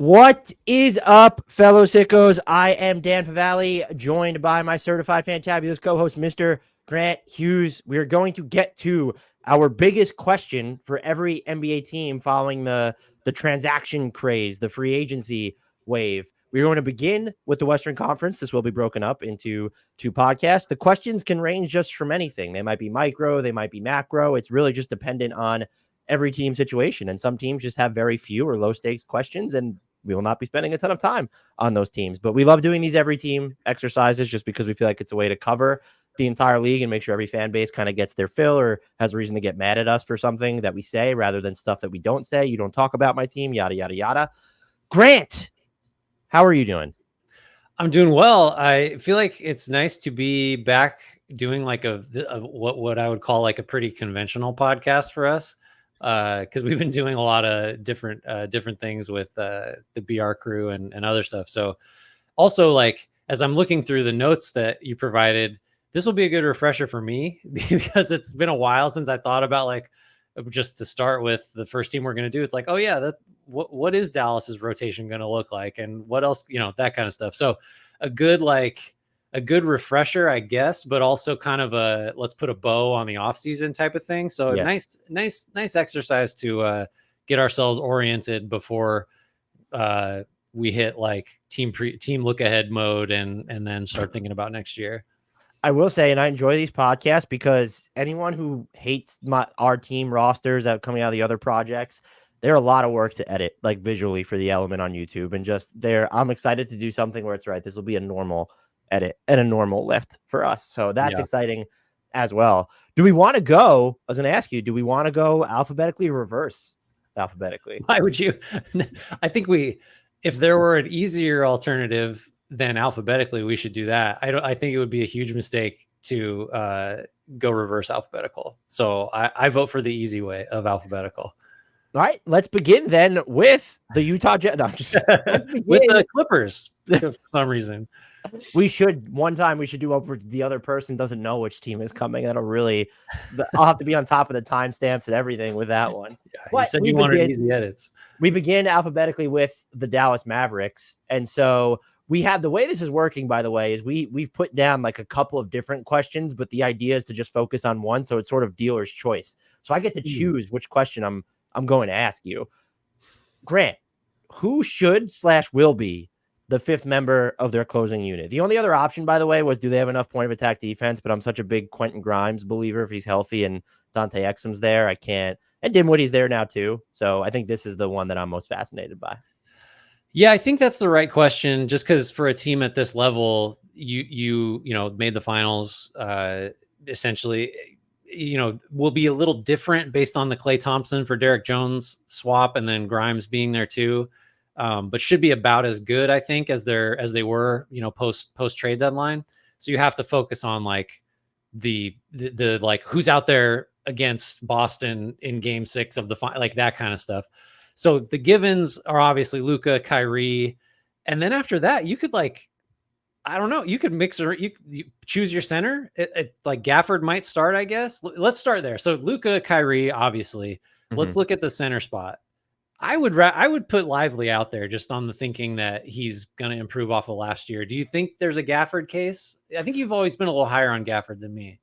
What is up, fellow sickos? I am Dan Favalli, joined by my certified fantabulous co-host, Mr. Grant Hughes. We are going to get to our biggest question for every NBA team following the transaction craze, the free agency wave. We're going to begin with the Western Conference. This will be broken up into two podcasts. The questions can range just from anything. They might be micro, they might be macro. It's really just dependent on every team situation. And some teams just have very few or low stakes questions, and we will not be spending a ton of time on those teams. But we love doing these every team exercises just because we feel like it's a way to cover the entire league and make sure every fan base kind of gets their fill or has a reason to get mad at us for something that we say rather than stuff that we don't say. You don't talk about my team, yada, yada, yada. Grant, how are you doing? I'm doing well. I feel like it's nice to be back doing like a what I would call like a pretty conventional podcast for us, because we've been doing a lot of different things with the BR crew and other stuff. So also, like, as I'm looking through the notes that you provided, this will be a good refresher for me because it's been a while since I thought about, like, just to start with the first team we're going to do. It's like, oh yeah, that what is Dallas's rotation going to look like, and what else, that kind of stuff. So a good refresher, I guess, but also kind of a let's put a bow on the off season type of thing. So Yeah. nice exercise to get ourselves oriented before we hit like team look ahead mode and then start thinking about next year. I will say, and I enjoy these podcasts because anyone who hates our team rosters that coming out of the other projects, they're a lot of work to edit, like visually for the element on YouTube. And just there, I'm excited to do something where it's right. This will be a normal edit and a normal lift for us. So that's exciting as well. Do we want to go? I was going to ask you, do we want to go alphabetically or reverse alphabetically? Why would you? I think if there were an easier alternative than alphabetically, we should do that. I think it would be a huge mistake to go reverse alphabetical. So I vote for the easy way of alphabetical. All right, let's begin then with the Utah Jazz. No, with the Clippers for some reason. We should do up the other person doesn't know which team is coming. That'll really, I'll have to be on top of the timestamps and everything with that one. Yeah, you said you wanted easy edits. We begin alphabetically with the Dallas Mavericks. And so we have, the way this is working, by the way, is we've put down like a couple of different questions, but the idea is to just focus on one. So it's sort of dealer's choice. So I get to choose which question I'm going to ask you. Grant, who should/will be the fifth member of their closing unit? The only other option, by the way, was do they have enough point of attack defense? But I'm such a big Quentin Grimes believer. If he's healthy and Dante Exum's there, I can't. And Dinwiddie's there now too. So I think this is the one that I'm most fascinated by. Yeah, I think that's the right question. Just because for a team at this level, you made the finals, essentially, will be a little different based on the Klay Thompson for Derek Jones swap, and then Grimes being there too. But should be about as good, I think, as they were, post trade deadline. So you have to focus on like the like who's out there against Boston in Game 6 of the final, like that kind of stuff. So the givens are obviously Luka, Kyrie, and then after that, you could I don't know, you could mix or you choose your center. Like Gafford might start, I guess. Let's start there. So Luka, Kyrie, obviously. Let's look at the center spot. I would put Lively out there just on the thinking that he's going to improve off of last year. Do you think there's a Gafford case? I think you've always been a little higher on Gafford than me.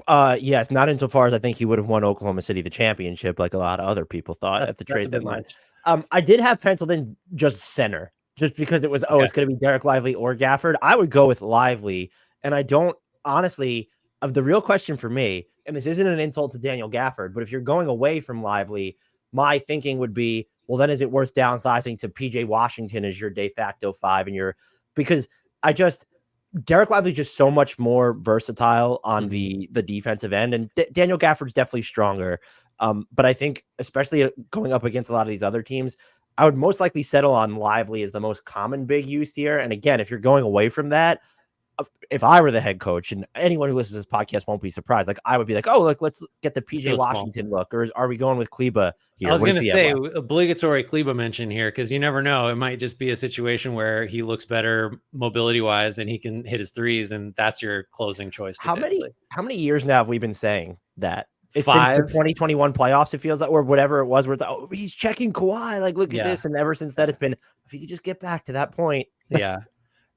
Yes, not insofar as I think he would have won Oklahoma City the championship like a lot of other people thought at the trade deadline. I did have penciled in just center, just because it was, it's going to be Derek Lively or Gafford. I would go with Lively, and I don't, honestly, of the real question for me, and this isn't an insult to Daniel Gafford, but if you're going away from Lively, my thinking would be, well, then is it worth downsizing to PJ Washington as your de facto 5 because Derek Lively is just so much more versatile on the defensive end, and Daniel Gafford's definitely stronger. But I think, especially going up against a lot of these other teams, I would most likely settle on Lively as the most common big use here. And again, if you're going away from that, if I were the head coach, and anyone who listens to this podcast won't be surprised, like I would be like, oh, look, let's get the PJ Washington look, or are we going with Kleba here? I was going to say obligatory Kleba mention here, because you never know. It might just be a situation where he looks better mobility wise and he can hit his threes, and that's your closing choice. How many years now have we been saying that It's since the 2021 playoffs, it feels like, or whatever it was, where it's like, oh, he's checking Kawhi. Like, look at this. And ever since that, it's been, if you could just get back to that point. Yeah.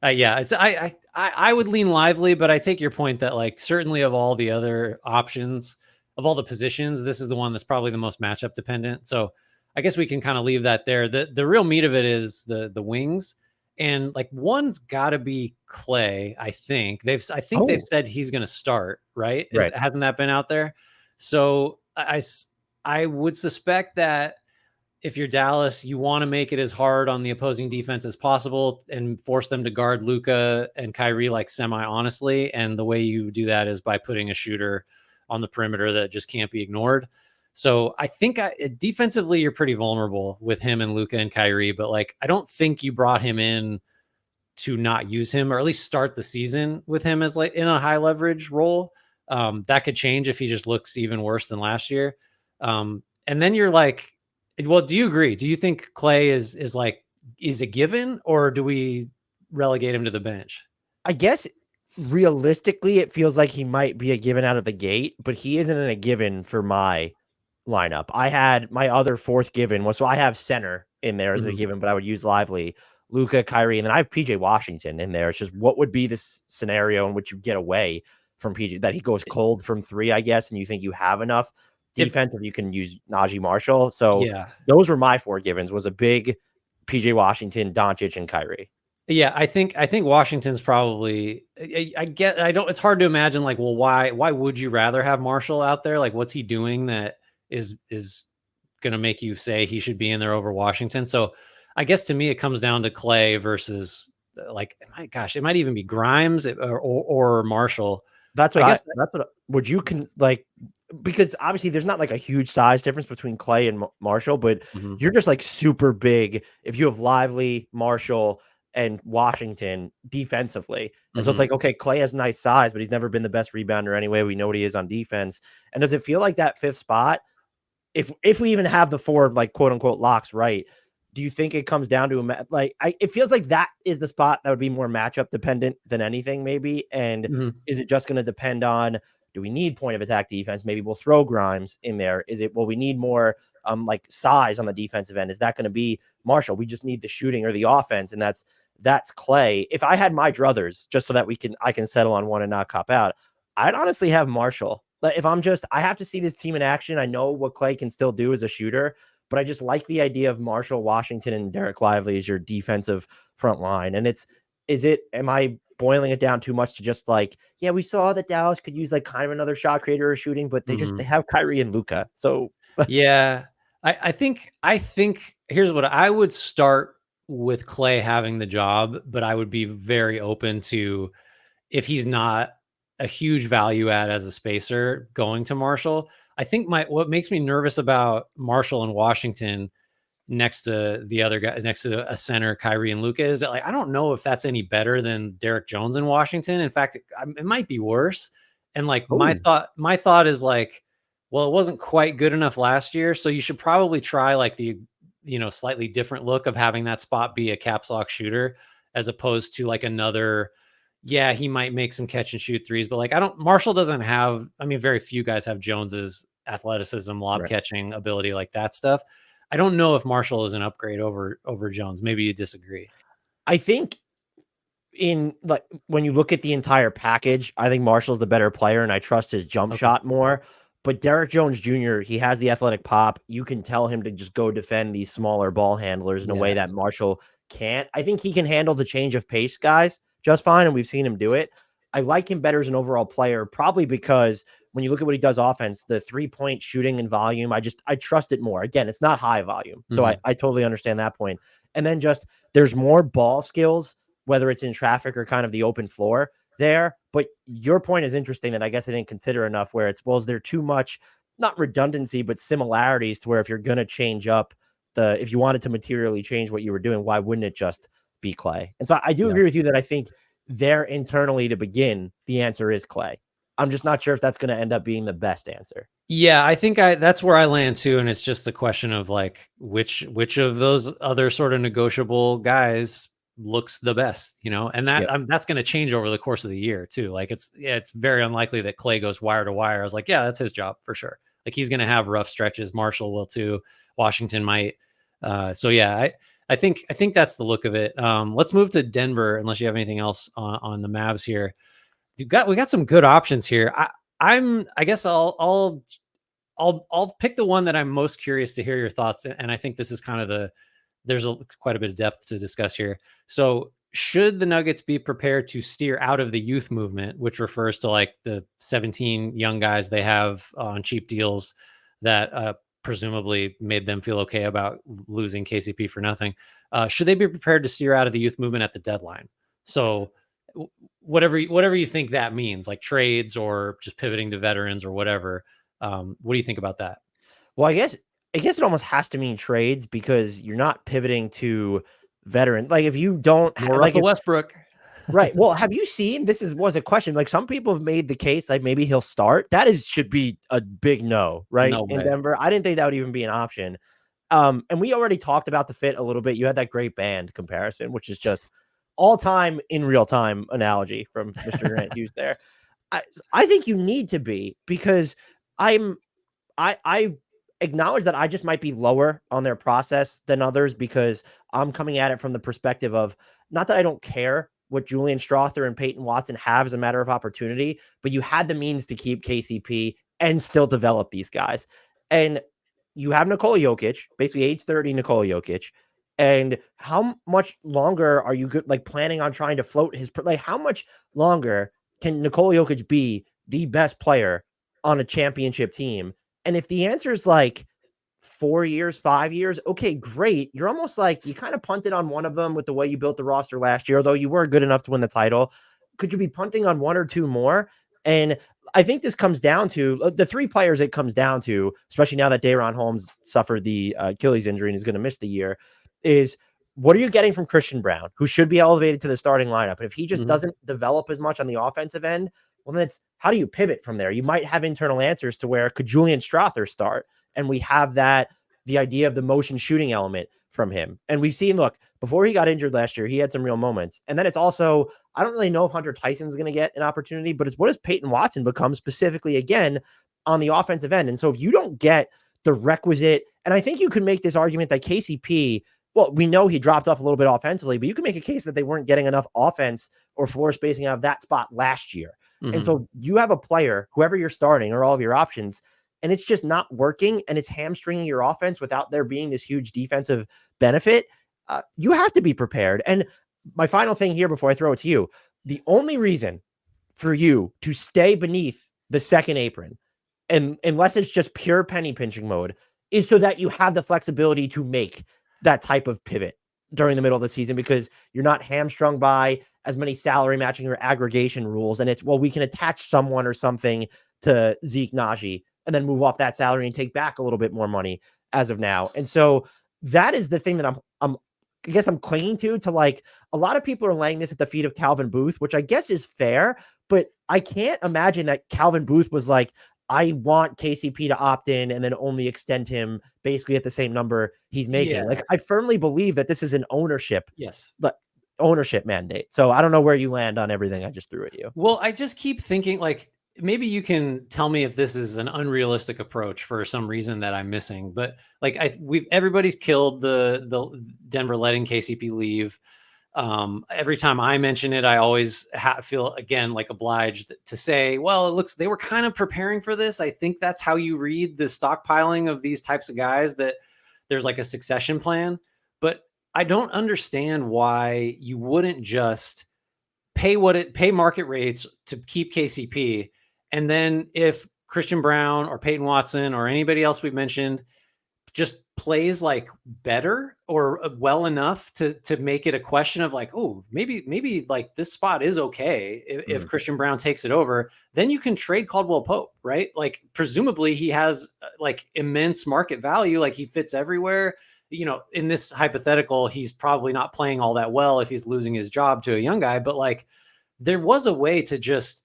It's I would lean Lively, but I take your point that like certainly of all the other options, of all the positions, this is the one that's probably the most matchup dependent. So I guess we can kind of leave that there. The real meat of it is the wings, and like one's got to be Clay. I think they've said he's going to start. Right? Hasn't that been out there? So I would suspect that if you're Dallas, you want to make it as hard on the opposing defense as possible and force them to guard Luka and Kyrie like semi honestly. And the way you do that is by putting a shooter on the perimeter that just can't be ignored. So I think defensively, you're pretty vulnerable with him and Luka and Kyrie, but like, I don't think you brought him in to not use him, or at least start the season with him as like in a high leverage role. That could change if he just looks even worse than last year. And then you're like, well, do you agree? Do you think Clay is a given, or do we relegate him to the bench? I guess realistically, it feels like he might be a given out of the gate, but he isn't a given for my lineup. I had my other fourth given was, so I have center in there as a given, but I would use Lively, Luka, Kyrie, and then I have PJ Washington in there. It's just what would be this scenario in which you get away from PJ, that he goes cold from three, I guess, and you think you have enough defense if you can use Najee Marshall. So those were my four givens, was a big PJ Washington, Doncic, and Kyrie. Yeah, I think Washington's probably, it's hard to imagine like, well, why would you rather have Marshall out there? Like, what's he doing that is going to make you say he should be in there over Washington? So I guess to me, it comes down to Clay versus like, my gosh, it might even be Grimes or Marshall. That's what would you like, because obviously there's not like a huge size difference between Clay and Marshall, but you're just like super big if you have Lively, Marshall, and Washington defensively. And so it's like, okay, Clay has nice size, but he's never been the best rebounder anyway. We know what he is on defense. And does it feel like that fifth spot, if we even have the four like quote unquote locks right, do you think it comes down to it feels like that is the spot that would be more matchup dependent than anything, maybe? And is it just going to depend on, do we need point of attack defense? Maybe we'll throw Grimes in there. Is it, well, we need more like size on the defensive end? Is that going to be Marshall? We just need the shooting or the offense, and that's Clay. If I had my druthers, just so that I can settle on one and not cop out, I'd honestly have Marshall. But if I have to see this team in action. I know what Clay can still do as a shooter, but I just like the idea of Marshall, Washington, and Derek Lively as your defensive front line. And am I boiling it down too much to just like, yeah, we saw that Dallas could use like kind of another shot creator or shooting, but they have Kyrie and Luka. So yeah, I think here's what I would start with: Clay having the job, but I would be very open to, if he's not a huge value add as a spacer, going to Marshall. I think what makes me nervous about Marshall and Washington next to the other guy, next to a center, Kyrie and Luka, is that like, I don't know if that's any better than Derek Jones in Washington. In fact, it might be worse. And like, my thought is like, well, it wasn't quite good enough last year, so you should probably try like the, slightly different look of having that spot be a caps lock shooter, as opposed to like another, he might make some catch and shoot threes, but like, Marshall doesn't have, very few guys have Jones's athleticism, lob catching ability, like that stuff. I don't know if Marshall is an upgrade over Jones. Maybe you disagree. I think when you look at the entire package, I think Marshall's the better player, and I trust his jump shot more. But Derek Jones Jr., he has the athletic pop. You can tell him to just go defend these smaller ball handlers in a way that Marshall can't. I think he can handle the change of pace guys just fine, and we've seen him do it. I like him better as an overall player, probably because when you look at what he does offense, the 3-point shooting and volume, I trust it more. Again, it's not high volume, so I totally understand that point. And then just there's more ball skills, whether it's in traffic or kind of the open floor there. But your point is interesting that I guess I didn't consider enough, where it's, well, is there too much, not redundancy, but similarities to where if you're going to change up if you wanted to materially change what you were doing, why wouldn't it just be Clay? And so I do agree with you that I think there internally to begin, the answer is Clay. I'm just not sure if that's going to end up being the best answer. Yeah, I think that's where I land too. And it's just a question of like, which of those other sort of negotiable guys looks the best, and that's going to change over the course of the year too. Like it's very unlikely that Clay goes wire to wire. I was like, yeah, that's his job for sure. Like he's going to have rough stretches. Marshall will too. Washington might. So yeah, I think that's the look of it. Let's move to Denver, unless you have anything else on the Mavs here. We got some good options here. I guess I'll pick the one that I'm most curious to hear your thoughts. And I think this is kind of there's quite a bit of depth to discuss here. So should the Nuggets be prepared to steer out of the youth movement, which refers to like the 17 young guys they have on cheap deals that presumably made them feel okay about losing KCP for nothing? Should they be prepared to steer out of the youth movement at the deadline? So whatever you think that means, like trades or just pivoting to veterans or whatever. What do you think about that? Well, I guess it almost has to mean trades because you're not pivoting to veteran. Like if you don't have like Westbrook. Right. Well, have you seen, was a question. Like some people have made the case like maybe he'll start. That should be a big no, right? In Denver. I didn't think that would even be an option. And we already talked about the fit a little bit. You had that great band comparison, which is just all time in real time analogy from Mr. Grant Hughes there. I think you need to be, because I acknowledge that I just might be lower on their process than others because I'm coming at it from the perspective of not that I don't care what Julian Strawther and Peyton Watson have as a matter of opportunity, but you had the means to keep KCP and still develop these guys. And you have Nikola Jokic, basically age 30 Nikola Jokic. And how much longer are you like planning on trying to float his, like how much longer can Nikola Jokic be the best player on a championship team? And if the answer is like 4 years, 5 years, okay, great. You're almost like you kind of punted on one of them with the way you built the roster last year, although you were good enough to win the title. Could you be punting on one or two more? And I think this comes down to the three players it comes down to, especially now that Day'Ron Holmes suffered the Achilles injury and is going to miss the year, is what are you getting from Christian Braun, who should be elevated to the starting lineup? And if he just doesn't develop as much on the offensive end, well, then it's how do you pivot from there? You might have internal answers to where could Julian Strawther start? And we have the idea of the motion shooting element from him. And we've seen, look, before he got injured last year, he had some real moments. And then it's also, I don't really know if Hunter Tyson's going to get an opportunity, but it's what does Peyton Watson become specifically again on the offensive end? And so if you don't get the requisite, and I think you could make this argument that KCP, well, we know he dropped off a little bit offensively, but you can make a case that they weren't getting enough offense or floor spacing out of that spot last year. And so you have a player, whoever you're starting or all of your options, and it's just not working and it's hamstringing your offense without there being this huge defensive benefit. You have to be prepared. And my final thing here before I throw it to you, the only reason for you to stay beneath the second apron, and unless it's just pure penny pinching mode, is so that you have the flexibility to make that type of pivot during the middle of the season, because you're not hamstrung by as many salary matching or aggregation rules. And it's, well, we can attach someone or something to Zeke Naji and then move off that salary and take back a little bit more money as of now. And so that is the thing that I guess I'm clinging to like a lot of people are laying this at the feet of Calvin Booth, which I guess is fair, but I can't imagine that Calvin Booth was like, I want KCP to opt in and then only extend him basically at the same number he's making. Yeah. Like I firmly believe that this is an ownership. Yes. But ownership mandate. So I don't know where you land on everything I just threw at you. Well, I just keep thinking like, maybe you can tell me if this is an unrealistic approach for some reason that I'm missing, but like everybody's killed the Denver letting KCP leave. Every time I mention it, I always feel again, like obliged to say, well, it looks, they were kind of preparing for this. I think that's how you read the stockpiling of these types of guys, that there's like a succession plan, but I don't understand why you wouldn't just pay market rates to keep KCP. And then if Christian Braun or Peyton Watson or anybody else we've mentioned just plays like better or well enough to make it a question of like, oh, maybe like this spot is okay if Christian Braun takes it over, then you can trade Caldwell Pope, right? Like presumably he has like immense market value, like he fits everywhere. You know, in this hypothetical, he's probably not playing all that well if he's losing his job to a young guy, but like there was a way to just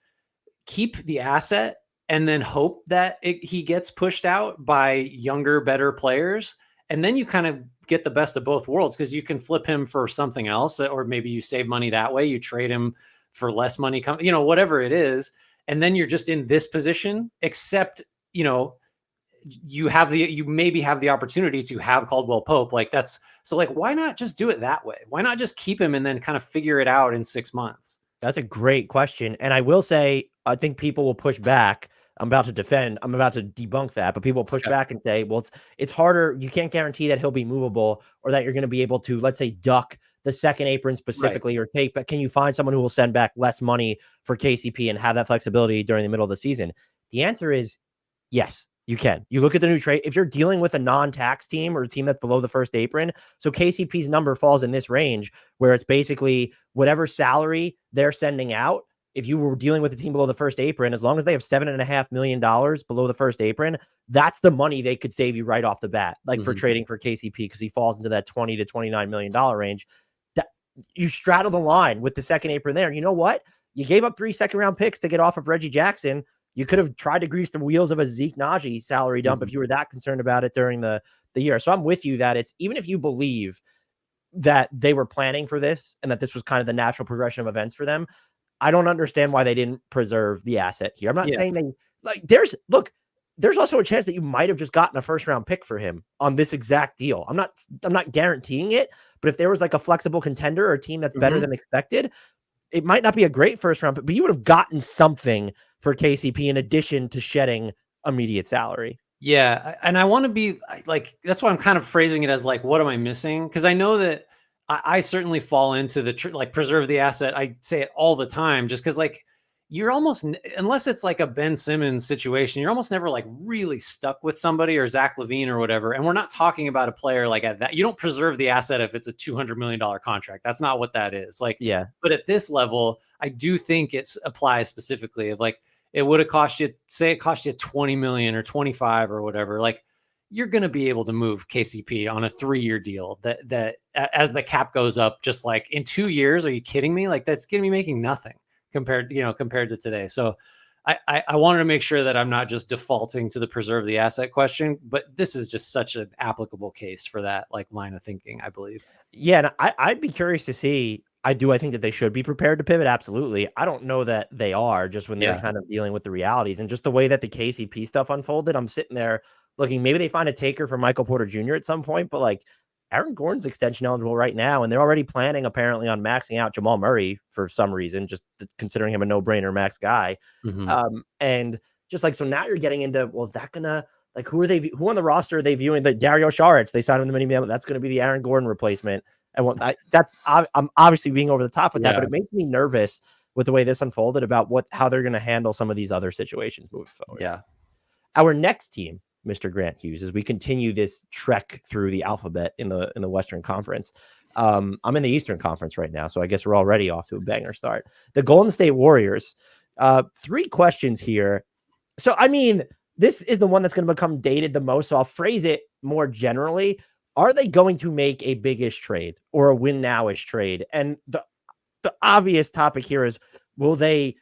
keep the asset and then hope that he gets pushed out by younger, better players. And then you kind of get the best of both worlds, because you can flip him for something else, or maybe you save money that way. You trade him for less money, whatever it is. And then you're just in this position, except, you maybe have the opportunity to have Caldwell Pope. Like that's so like, why not just do it that way? Why not just keep him and then kind of figure it out in 6 months? That's a great question. And I will say, I think people will push back. I'm about to defend, I'm about to debunk that, but people push Okay. back and say, well, it's harder. You can't guarantee that he'll be movable or that you're going to be able to, let's say, duck the second apron specifically or take, but can you find someone who will send back less money for KCP and have that flexibility during the middle of the season? The answer is yes, you can. You look at the new trade. If you're dealing with a non-tax team or a team that's below the first apron, so KCP's number falls in this range where it's basically whatever salary they're sending out. If you were dealing with a team below the first apron, as long as they have $7.5 million below the first apron, that's the money they could save you right off the bat, like for trading for KCP, because he falls into that $20 to $29 million range. That you straddle the line with the second apron there. And you know what? You gave up 3 second-round picks to get off of Reggie Jackson. You could have tried to grease the wheels of a Zeke Najee salary dump if you were that concerned about it during the year. So I'm with you that it's, even if you believe that they were planning for this and that this was kind of the natural progression of events for them, I don't understand why they didn't preserve the asset here. I'm not saying they like there's also a chance that you might have just gotten a first round pick for him on this exact deal. I'm not guaranteeing it, but if there was like a flexible contender or a team that's better than expected, it might not be a great first round pick, but you would have gotten something for KCP in addition to shedding immediate salary. Yeah. And I want to be like, that's why I'm kind of phrasing it as like, what am I missing? Because I know that I certainly fall into the like preserve the asset. I say it all the time just because like you're almost, unless it's like a Ben Simmons situation, you're almost never like really stuck with somebody or Zach LaVine or whatever. And we're not talking about a player like at that. You don't preserve the asset if it's a $200 million contract. That's not what that is. Like, yeah. But at this level, I do think it applies specifically of like, it would have cost you, say it cost you 20 million or 25 or whatever. Like, you're going to be able to move KCP on a 3-year deal that as the cap goes up, just like in 2 years, are you kidding me? Like that's going to be making nothing compared to today. So I wanted to make sure that I'm not just defaulting to the preserve the asset question, but this is just such an applicable case for that like line of thinking, I believe. Yeah. And I'd be curious to see, I think that they should be prepared to pivot. Absolutely. I don't know that they are just when they're kind of dealing with the realities and just the way that the KCP stuff unfolded. I'm sitting there looking, maybe they find a taker for Michael Porter Jr. at some point, but like Aaron Gordon's extension eligible right now. And they're already planning apparently on maxing out Jamal Murray for some reason, just considering him a no-brainer max guy. And just like, so now you're getting into, well, is that gonna, like, who on the roster are they viewing? The Dario Saric, they signed him the mini mail. That's going to be the Aaron Gordon replacement. And I'm obviously being over the top with that, but it makes me nervous with the way this unfolded about how they're going to handle some of these other situations moving forward. Yeah. Our next team, Mr. Grant Hughes, as we continue this trek through the alphabet in the Western Conference. I'm in the Eastern Conference right now, so I guess we're already off to a banger start. The Golden State Warriors. 3 questions here. So, I mean, this is the one that's going to become dated the most, so I'll phrase it more generally. Are they going to make a big-ish trade or a win-now-ish trade? And the obvious topic here is, will they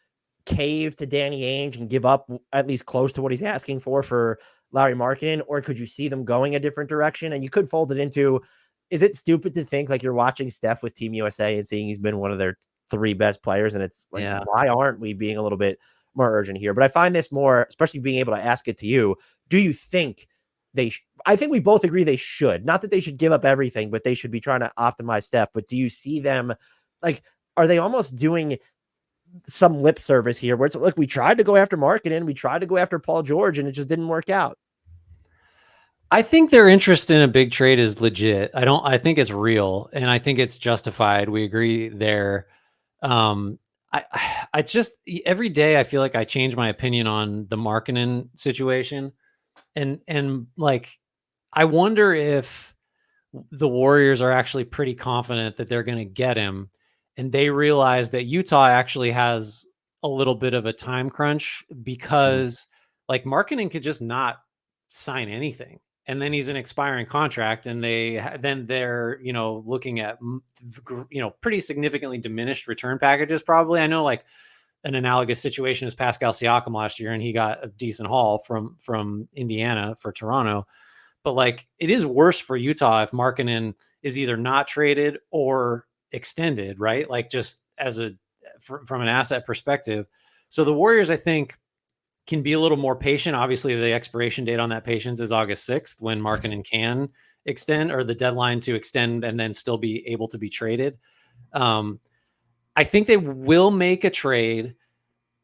cave to Danny Ainge and give up at least close to what he's asking for Lauri Markkanen, or could you see them going a different direction? And you could fold it into, is it stupid to think like you're watching Steph with Team USA and seeing he's been one of their 3 best players, and it's like, why aren't we being a little bit more urgent here? But I find this more, especially being able to ask it to you, do you think I think we both agree they should, not that they should give up everything, but they should be trying to optimize Steph. But do you see them, like, are they almost doing some lip service here where it's, look, we tried to go after Markkanen, we tried to go after Paul George, and it just didn't work out? I think their interest in a big trade is legit. I think it's real, and I think it's justified. We agree there. I just, every day I feel like I change my opinion on the Markkanen situation. And like, I wonder if the Warriors are actually pretty confident that they're going to get him, and they realize that Utah actually has a little bit of a time crunch because like Markkanen could just not sign anything. And then he's an expiring contract, and they're, looking at, pretty significantly diminished return packages. Probably. I know like an analogous situation is Pascal Siakam last year, and he got a decent haul from Indiana for Toronto. But like, it is worse for Utah if Markkanen is either not traded or extended, right? Like just from an asset perspective. So the Warriors, I think, can be a little more patient. Obviously, the expiration date on that patience is August 6th when Markkanen can extend, or the deadline to extend and then still be able to be traded. I think they will make a trade.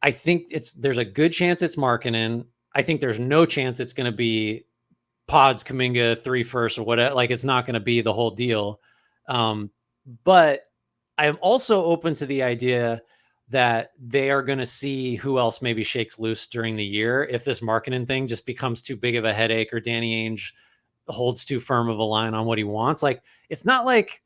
I think there's a good chance it's Markkanen. I think there's no chance it's going to be Pods, Kuminga, 3 firsts or whatever. Like, it's not going to be the whole deal. But I am also open to the idea that they are going to see who else maybe shakes loose during the year if this Markkanen thing just becomes too big of a headache, or Danny Ainge holds too firm of a line on what he wants. Like, it's not like,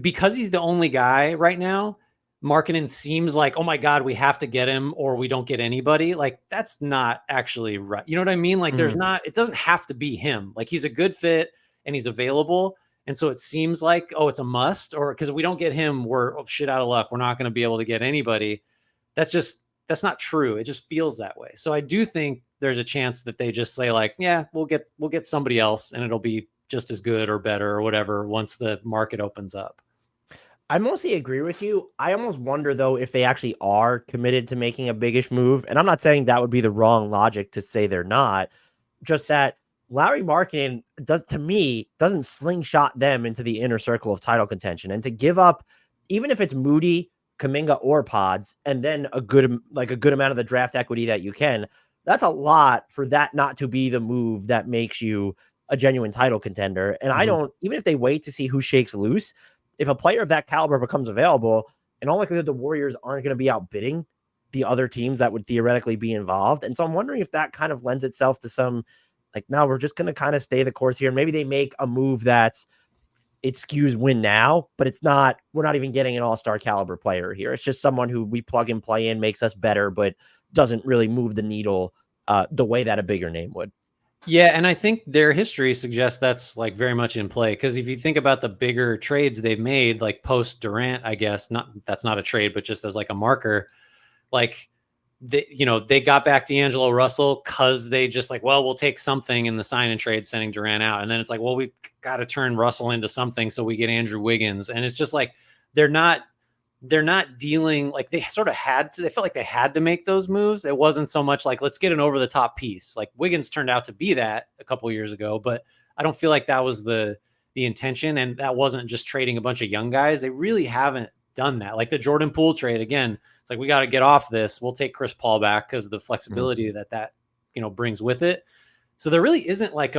because he's the only guy right now, Markkanen seems like, oh my God, we have to get him or we don't get anybody. Like, that's not actually right. You know what I mean? Like, there's not, it doesn't have to be him. Like, he's a good fit and he's available. And so it seems like, oh, it's a must, or because if we don't get him, we're shit out of luck. We're not going to be able to get anybody. That's not true. It just feels that way. So I do think there's a chance that they just say like, yeah, we'll get somebody else and it'll be just as good or better or whatever once the market opens up. I mostly agree with you. I almost wonder, though, if they actually are committed to making a biggish move. And I'm not saying that would be the wrong logic to say they're not. Just that Lauri Markkanen doesn't slingshot them into the inner circle of title contention. And to give up, even if it's Moody, Kuminga, or Pods, and then a good amount of the draft equity that you can, that's a lot for that not to be the move that makes you a genuine title contender. And I don't, even if they wait to see who shakes loose, if a player of that caliber becomes available, in all likelihood, the Warriors aren't going to be outbidding the other teams that would theoretically be involved. And so I'm wondering if that kind of lends itself to some, like, no, we're just going to kind of stay the course here. Maybe they make a move it skews win now, but it's not, we're not even getting an all-star caliber player here. It's just someone who we plug and play in, makes us better, but doesn't really move the needle the way that a bigger name would. Yeah, and I think their history suggests that's like very much in play, because if you think about the bigger trades they've made, like post Durant, I guess that's not a trade, but just as like a marker, like they got back D'Angelo Russell because they just like, well, we'll take something in the sign and trade sending Durant out, and then it's like, well, we've got to turn Russell into something, so we get Andrew Wiggins, and it's just like they're not dealing, like they sort of had to, they felt like they had to make those moves. It wasn't so much like, let's get an over the top piece. Like Wiggins turned out to be that a couple of years ago, but I don't feel like that was the intention. And that wasn't just trading a bunch of young guys. They really haven't done that. Like the Jordan Poole trade, again, it's like, we got to get off this. We'll take Chris Paul back because of the flexibility that brings with it. So there really isn't like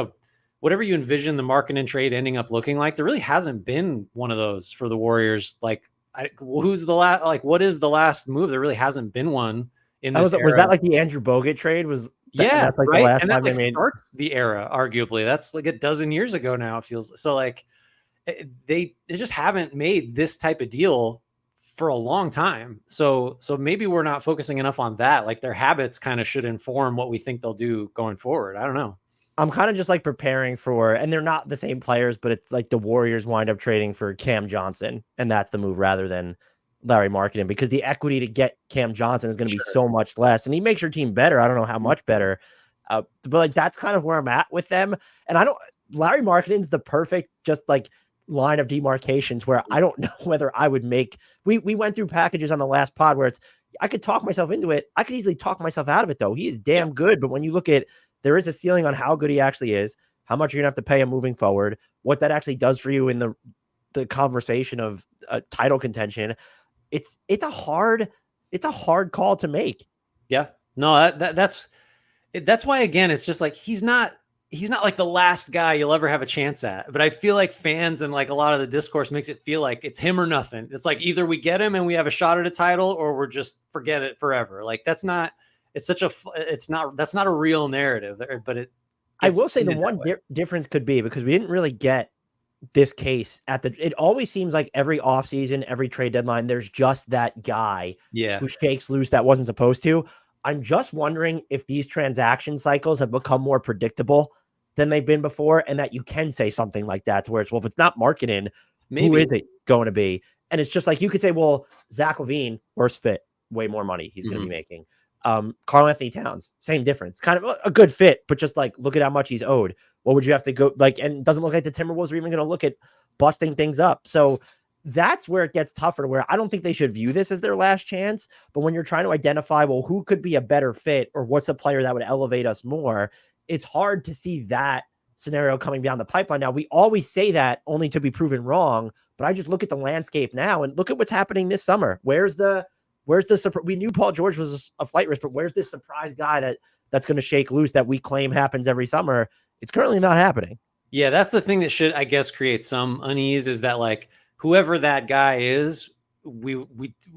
whatever you envision the Markkanen trade ending up looking like, there really hasn't been one of those for the Warriors. Like, who's the last? Like, what is the last move? There really hasn't been one in this era. Was that like the Andrew Bogut trade? That's like right? The last and time that they made starts the era. Arguably, that's like a dozen years ago now. It feels so. Like they just haven't made this type of deal for a long time. So maybe we're not focusing enough on that. Like their habits kind of should inform what we think they'll do going forward. I don't know. I'm kind of just like preparing for, and they're not the same players, but it's like the Warriors wind up trading for Cam Johnson, and that's the move rather than Lauri Markkanen, because the equity to get Cam Johnson is going to be so much less, and he makes your team better. I don't know how much better, but like that's kind of where I'm at with them. And Lauri Markkanen's the perfect just like line of demarcations where I don't know whether I would make. We went through packages on the last pod where I could talk myself into it. I could easily talk myself out of it though. He is damn good, but when you look at, there is a ceiling on how good he actually is, how much you're gonna have to pay him moving forward, what that actually does for you in the conversation of title contention. It's a hard call to make. Yeah, no, that's why, again, it's just like he's not like the last guy you'll ever have a chance at. But I feel like fans and like a lot of the discourse makes it feel like it's him or nothing. It's like either we get him and we have a shot at a title, or we're just forget it forever. Like that's not. That's not a real narrative, but I will say the one difference could be because we didn't really get this case it always seems like every offseason, every trade deadline, there's just that guy who shakes loose that wasn't supposed to. I'm just wondering if these transaction cycles have become more predictable than they've been before, and that you can say something like that to where it's, well, if it's not Markkanen, who is it going to be? And it's just like, you could say, well, Zach LaVine, worse fit, way more money he's going to be making. Karl-Anthony Towns, same difference, kind of a good fit, but just like, look at how much he's owed. What would you have to go like, and it doesn't look like the Timberwolves are even going to look at busting things up. So that's where it gets tougher, where I don't think they should view this as their last chance. But when you're trying to identify, well, who could be a better fit or what's a player that would elevate us more, it's hard to see that scenario coming down the pipeline. Now, we always say that only to be proven wrong, but I just look at the landscape now and look at what's happening this summer. Where's the we knew Paul George was a flight risk, but where's this surprise guy that's going to shake loose that we claim happens every summer? It's currently not happening. Yeah, that's the thing that should, I guess, create some unease, is that like whoever that guy is,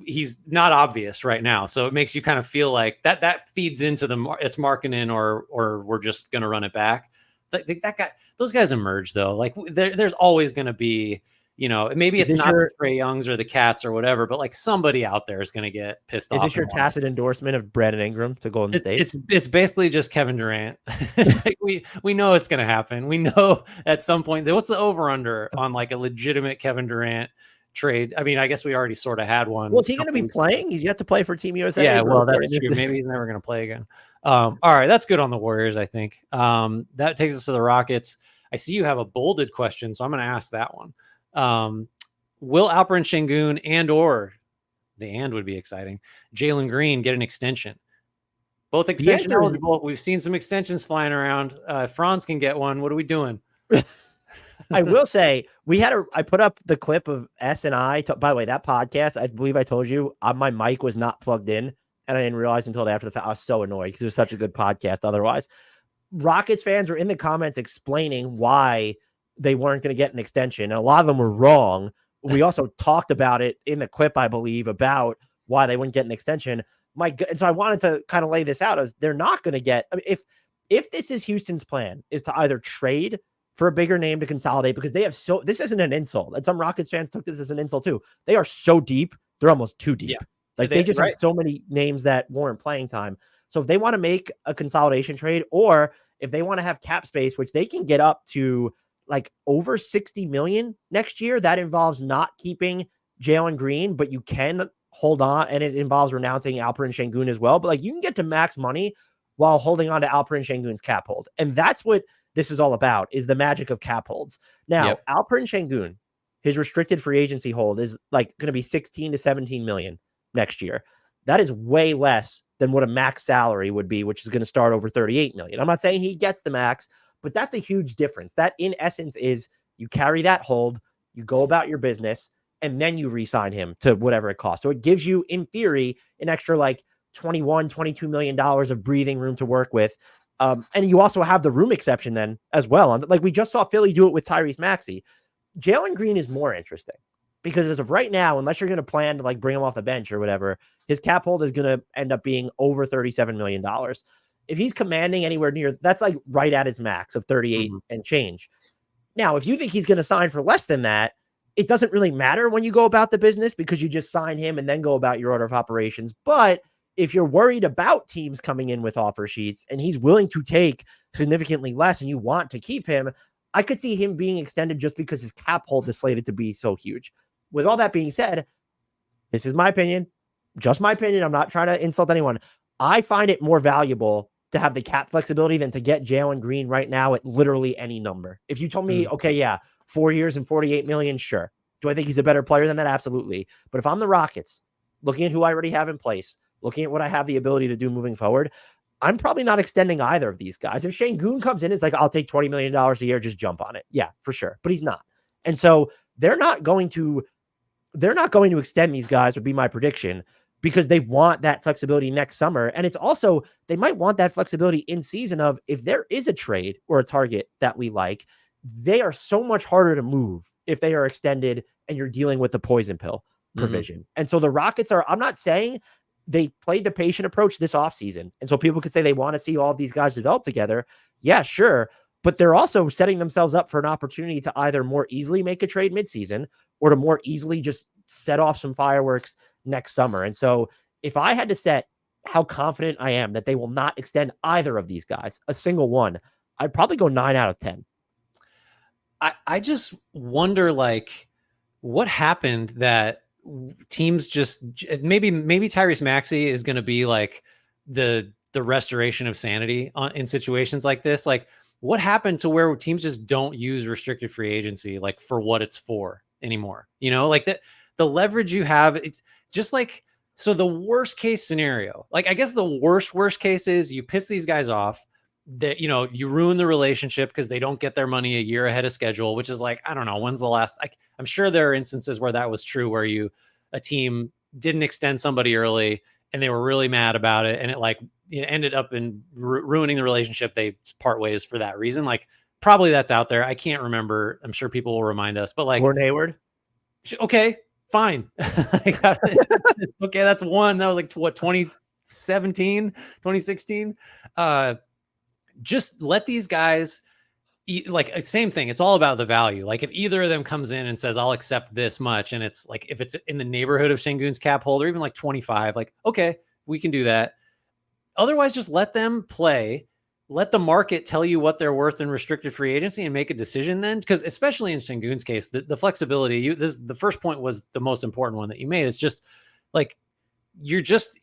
he's not obvious right now. So it makes you kind of feel like that feeds into it's marketing or we're just going to run it back. That guy, those guys emerge though. Like there's always going to be, maybe it's not the Trae Youngs or the Cats or whatever, but like somebody out there is going to get pissed off. Is this your tacit endorsement of Brandon Ingram to Golden State? It's basically just Kevin Durant. It's like we know it's going to happen. We know at some point, what's the over under on like a legitimate Kevin Durant trade? I mean, I guess we already sort of had one. Well, is he going to be playing? He's yet to play for Team USA. Yeah, well, that's true. Maybe he's never going to play again. All right, that's good on the Warriors, I think. That takes us to the Rockets. I see you have a bolded question, so I'm going to ask that one. Will Alperen Sengun and/or the and would be exciting, Jalen Green get an extension? Both extension eligible. We've seen some extensions flying around. Franz can get one. What are we doing? I will say I put up the clip of S and I. By the way, that podcast, I believe I told you my mic was not plugged in, and I didn't realize until after the fact. I was so annoyed because it was such a good podcast. Otherwise, Rockets fans were in the comments explaining why they weren't going to get an extension. And a lot of them were wrong. We also talked about it in the clip, I believe, about why they wouldn't get an extension. And so I wanted to kind of lay this out as they're not going to get. I mean, if this is Houston's plan, is to either trade for a bigger name to consolidate, because they have this isn't an insult. And some Rockets fans took this as an insult too. They are so deep. They're almost too deep. Yeah. Like they just have so many names that warrant playing time. So if they want to make a consolidation trade, or if they want to have cap space, which they can get up to like over 60 million next year, that involves not keeping Jalen Green, but you can hold on, and it involves renouncing Alperen Sengun as well. But like you can get to max money while holding on to Alperen Sengun's cap hold. And that's what this is all about, is the magic of cap holds. Now, Alperen Sengun, his restricted free agency hold is like going to be 16 to 17 million next year. That is way less than what a max salary would be, which is going to start over 38 million. I'm not saying he gets the max, but that's a huge difference. That in essence is you carry that hold, you go about your business, and then you re-sign him to whatever it costs. So it gives you, in theory, an extra like $22 million of breathing room to work with. And you also have the room exception then as well. Like we just saw Philly do it with Tyrese Maxey. Jalen Green is more interesting because as of right now, unless you're going to plan to like bring him off the bench or whatever, his cap hold is going to end up being over $37 million. If he's commanding anywhere near, that's like right at his max of 38 and change. Now, if you think he's going to sign for less than that, it doesn't really matter when you go about the business because you just sign him and then go about your order of operations. But if you're worried about teams coming in with offer sheets and he's willing to take significantly less and you want to keep him, I could see him being extended just because his cap hold is slated to be so huge. With all that being said, this is my opinion, just my opinion. I'm not trying to insult anyone. I find it more valuable to have the cap flexibility than to get Jalen Green right now at literally any number. If you told me, okay, yeah, 4 years and 48 million, sure. Do I think he's a better player than that? Absolutely. But if I'm the Rockets, looking at who I already have in place, looking at what I have the ability to do moving forward, I'm probably not extending either of these guys. If Sengun comes in, it's like, I'll take $20 million a year, just jump on it. Yeah, for sure. But he's not. And so they're not going to extend these guys, would be my prediction, because they want that flexibility next summer. And it's also, they might want that flexibility in season of, if there is a trade or a target that we like, they are so much harder to move if they are extended and you're dealing with the poison pill provision. And so the Rockets are, I'm not saying they played the patient approach this offseason. And so people could say they want to see all of these guys develop together. Yeah, sure. But they're also setting themselves up for an opportunity to either more easily make a trade midseason or to more easily just set off some fireworks next summer. And so if I had to set how confident I am that they will not extend either of these guys, a single one, I'd probably go 9 out of 10. I just wonder, like, what happened that teams just maybe Tyrese Maxey is going to be like the restoration of sanity in situations like this. Like, what happened to where teams just don't use restricted free agency like for what it's for? anymore. You know, like the leverage you have, it's just like, so the worst case scenario, like I guess the worst case is you piss these guys off, that, you know, you ruin the relationship because they don't get their money a year ahead of schedule, which is like, I don't know, when's the last, I'm sure there are instances where that was true, where a team didn't extend somebody early and they were really mad about it, and it like ended up in ruining the relationship. They part ways for that reason. Like probably that's out there. I can't remember. I'm sure people will remind us, but like Gordon Hayward. Okay, fine. Okay, that's one. That was like what, 2017, 2016. Just let these guys like same thing. It's all about the value. Like if either of them comes in and says, I'll accept this much, and it's like if it's in the neighborhood of Şengün's cap hold, or even like 25, like okay, we can do that. Otherwise, just let them play. Let the market tell you what they're worth in restricted free agency and make a decision then. Because especially in Şengün's case, the flexibility, the first point was the most important one that you made. It's just like you're just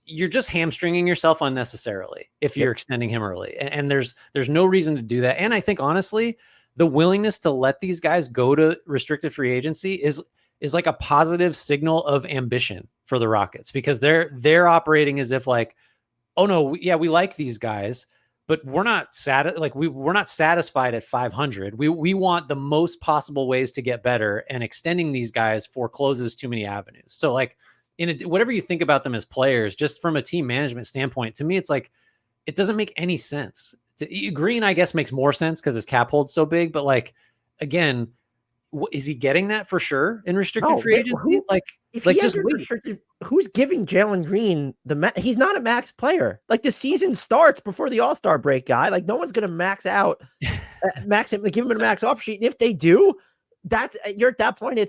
hamstringing yourself unnecessarily if you're extending him early. And there's no reason to do that. And I think honestly, the willingness to let these guys go to restricted free agency is like a positive signal of ambition for the Rockets, because they're operating as if like, oh no, we like these guys, but we're not we're not satisfied at 500. We want the most possible ways to get better, and extending these guys forecloses too many avenues. So like whatever you think about them as players, just from a team management standpoint, to me, it's like, it doesn't make any sense. Green, I guess, makes more sense because his cap hold's so big, but like, again, is he getting that for sure in restricted free agency? Who's giving Jalen Green he's not a max player. Like the season starts before the All-Star break, guy. Like no one's going to max out, max him, give him a max offer sheet. And if they do, you're at that point.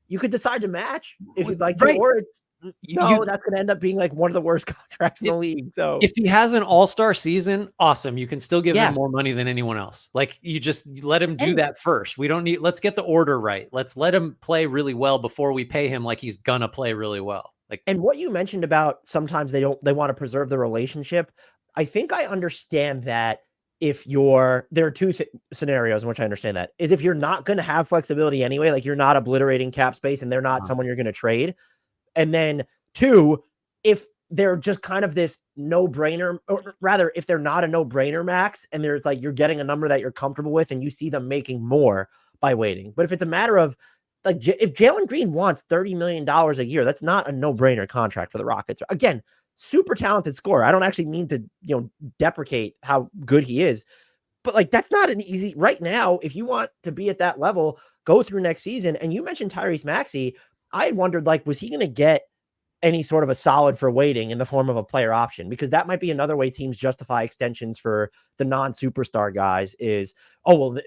You could decide to match if you'd like to, right. Or that's going to end up being like one of the worst contracts in the league. So if he has an all-star season, awesome. You can still give him more money than anyone else. Like you just let him do that first. Let's get the order right. Let's let him play really well before we pay him like he's gonna play really well. Like, and what you mentioned about sometimes they want to preserve the relationship. I think I understand that. There are two scenarios in which I understand that is if you're not going to have flexibility anyway, like you're not obliterating cap space and they're not someone you're going to trade. And then two, if they're just kind of this no-brainer, or rather if they're not a no-brainer max and there's like, you're getting a number that you're comfortable with and you see them making more by waiting. But if it's a matter of like, if Jalen Green wants $30 million a year, that's not a no-brainer contract for the Rockets. Again, super talented scorer. I don't actually mean to, deprecate how good he is, but like, that's not an easy right now. If you want to be at that level, go through next season. And you mentioned Tyrese Maxey. I had wondered, like, was he going to get any sort of a solid for waiting in the form of a player option? Because that might be another way teams justify extensions for the non-superstar guys is, oh, well,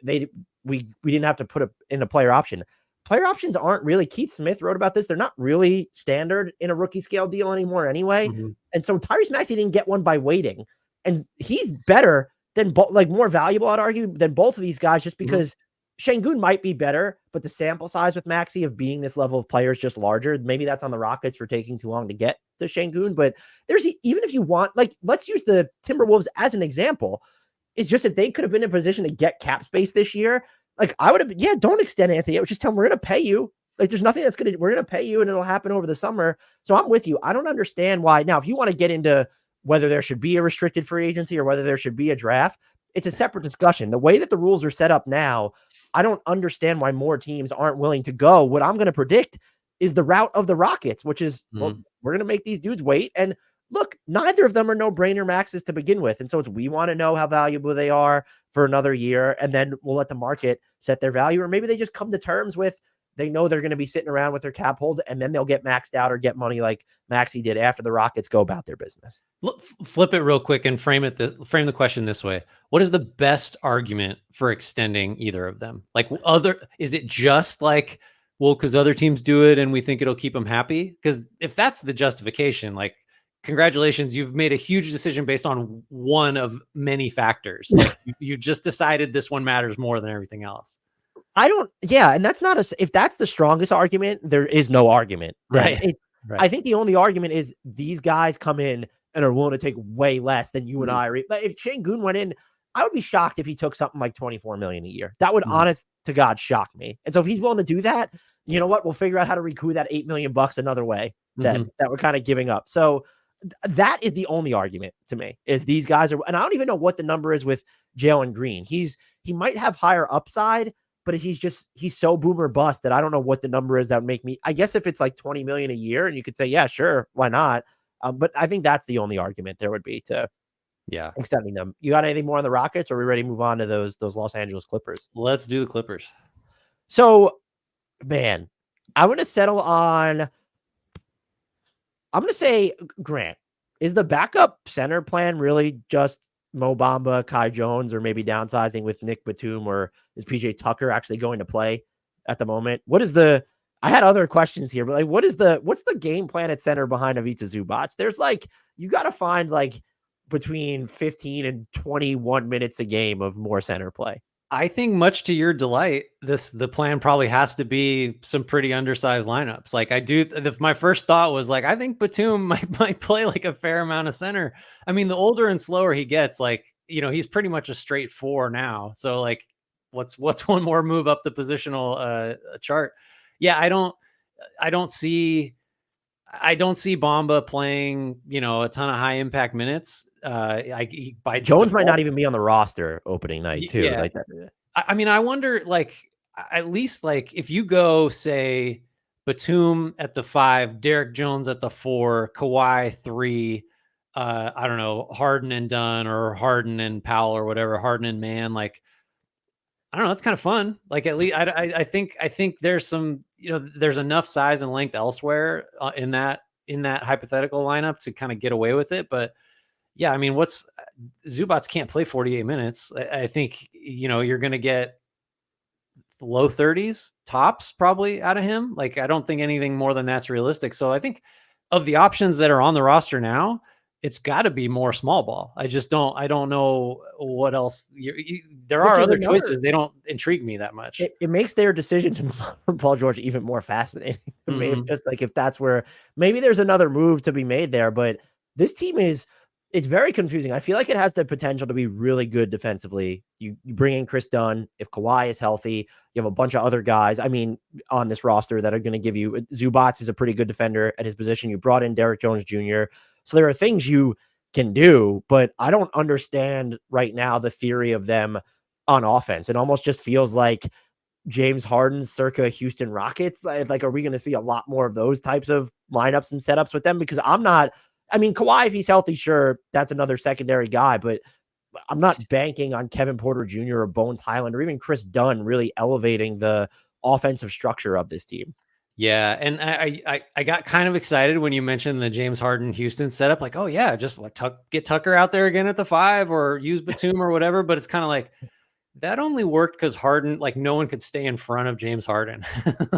we didn't have to put in a player option. Player options aren't really, Keith Smith wrote about this, they're not really standard in a rookie scale deal anymore anyway. Mm-hmm. And so Tyrese Maxey didn't get one by waiting. And he's better than, more valuable, I'd argue, than both of these guys, just because Şengün might be better, but the sample size with Maxey of being this level of player is just larger. Maybe that's on the Rockets for taking too long to get to Şengün. But even if you want, like, let's use the Timberwolves as an example, is just if they could have been in a position to get cap space this year, like I would have, don't extend Anthony. I would just tell him we're going to pay you. Like there's nothing we're going to pay you and it'll happen over the summer. So I'm with you. I don't understand why. Now, if you want to get into whether there should be a restricted free agency or whether there should be a draft, it's a separate discussion. The way that the rules are set up now, I don't understand why more teams aren't willing to go. What I'm going to predict is the route of the Rockets, which is, well, we're going to make these dudes wait. And look, neither of them are no-brainer maxes to begin with. And so we want to know how valuable they are for another year, and then we'll let the market set their value. Or maybe they just come to terms with, they know they're going to be sitting around with their cap hold, and then they'll get maxed out or get money like Maxey did after the Rockets go about their business. Flip it real quick and frame the question this way. What is the best argument for extending either of them? Like is it just like, well, because other teams do it and we think it'll keep them happy? Because if that's the justification, like, congratulations, you've made a huge decision based on one of many factors. Like you just decided this one matters more than everything else. And that's not if that's the strongest argument, there is no argument. Right. Right. I think the only argument is these guys come in and are willing to take way less than you and I. If Şengün went in, I would be shocked if he took something like 24 million a year. That would Mhm. honest to God shock me. And so if he's willing to do that, you know what? We'll figure out how to recoup that $8 million another way Mhm. that we're kind of giving up. So that is the only argument to me is these guys are, and I don't even know what the number is with Jalen Green. He might have higher upside, but he's so boomer bust that I don't know what the number is that would make me, I guess if it's like 20 million a year and you could say, yeah, sure, why not? But I think that's the only argument there would be to Yeah. extending them. You got anything more on the Rockets, or are we ready to move on to those Los Angeles Clippers? Let's do the Clippers. So, man, I'm going to settle on, I'm going to say Grant. Is the backup center plan really just Mo Bamba, Kai Jones, or maybe downsizing with Nick Batum, or is PJ Tucker actually going to play at the moment? I had other questions here, but like, what's the game plan at center behind Ivica Zubac? There's like, you got to find like between 15 and 21 minutes a game of more center play. I think much to your delight, the plan probably has to be some pretty undersized lineups. Like my first thought was like, I think Batum might play like a fair amount of center. I mean, the older and slower he gets, like, he's pretty much a straight 4 now. So like, what's one more move up the positional chart? Yeah, I don't see Bamba playing, a ton of high impact minutes. By Jones default, might not even be on the roster opening night too. Yeah. Like that. I mean, I wonder, like, at least like if you go say Batum at the 5, Derek Jones at the 4, Kawhi 3, I don't know, Harden and Dunn, or Harden and Powell, or whatever, Harden and Mann, like, I don't know, it's kind of fun. Like, at least I think there's some, there's enough size and length elsewhere in that hypothetical lineup to kind of get away with it. But yeah, I mean, Zubac can't play 48 minutes. I think, you're going to get low 30s tops probably out of him. Like, I don't think anything more than that's realistic. So I think of the options that are on the roster now, it's got to be more small ball. I don't know what else. There are other choices. They don't intrigue me that much. It makes their decision to move on from Paul George even more fascinating. Mm-hmm. Just like if that's where maybe there's another move to be made there, but this team it's very confusing. I feel like it has the potential to be really good defensively. You bring in Chris Dunn. If Kawhi is healthy, you have a bunch of other guys, I mean, on this roster that are going to give you, Zubac is a pretty good defender at his position. You brought in Derek Jones Jr. So there are things you can do, but I don't understand right now the theory of them on offense. It almost just feels like James Harden circa Houston Rockets. Like, are we going to see a lot more of those types of lineups and setups with them? Because Kawhi, if he's healthy, sure, that's another secondary guy, but I'm not banking on Kevin Porter Jr. or Bones Highland or even Chris Dunn really elevating the offensive structure of this team. Yeah, and I got kind of excited when you mentioned the James Harden Houston setup. Like, oh yeah, just like get Tucker out there again at the 5, or use Batum or whatever. But it's kind of like that only worked because Harden, like, no one could stay in front of James Harden.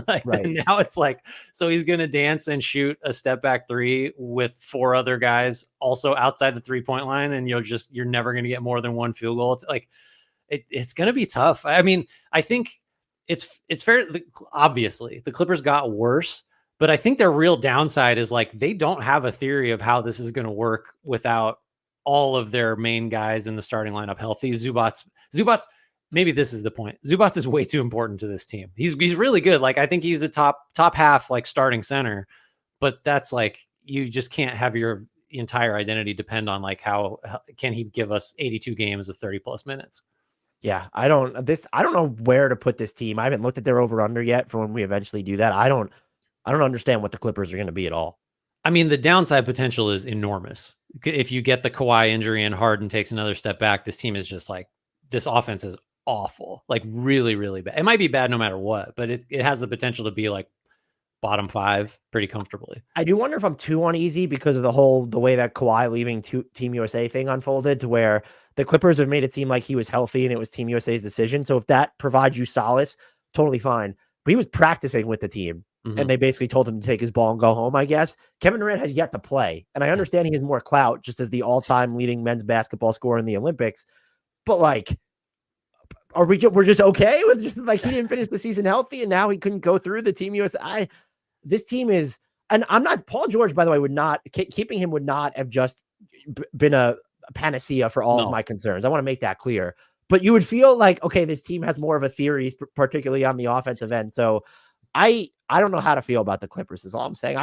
Like, right now it's like, so he's gonna dance and shoot a step back 3 with 4 other guys also outside the 3-point line, and you're never gonna get more than 1 field goal. It's like it's gonna be tough. I mean, I think it's fair. Obviously, the Clippers got worse, but I think their real downside is like they don't have a theory of how this is going to work without all of their main guys in the starting lineup healthy. Zubac, maybe this is the point. Zubac is way too important to this team. He's really good. Like, I think he's a top half, like, starting center, but that's like, you just can't have your entire identity depend on like how can he give us 82 games of 30 plus minutes. Yeah, I don't know where to put this team. I haven't looked at their over under yet for when we eventually do that. I don't understand what the Clippers are going to be at all. I mean, the downside potential is enormous. If you get the Kawhi injury and Harden takes another step back, this team is just like, this offense is awful, like really, really bad. It might be bad no matter what, but it has the potential to be like bottom 5 pretty comfortably. I do wonder if I'm too uneasy because of the way that Kawhi leaving Team USA thing unfolded, to where the Clippers have made it seem like he was healthy and it was Team USA's decision. So if that provides you solace, totally fine. But he was practicing with the team, and they basically told him to take his ball and go home, I guess. Kevin Durant has yet to play, and I understand he has more clout just as the all-time leading men's basketball scorer in the Olympics. But like, we're just okay with just like he didn't finish the season healthy and now he couldn't go through the Team USA. This team is, and I'm not, Paul George, by the way, keeping him would not have just been a panacea for all of my concerns. I want to make that clear. But you would feel like, okay, this team has more of a theory, particularly on the offensive end. So I don't know how to feel about the Clippers is all I'm saying.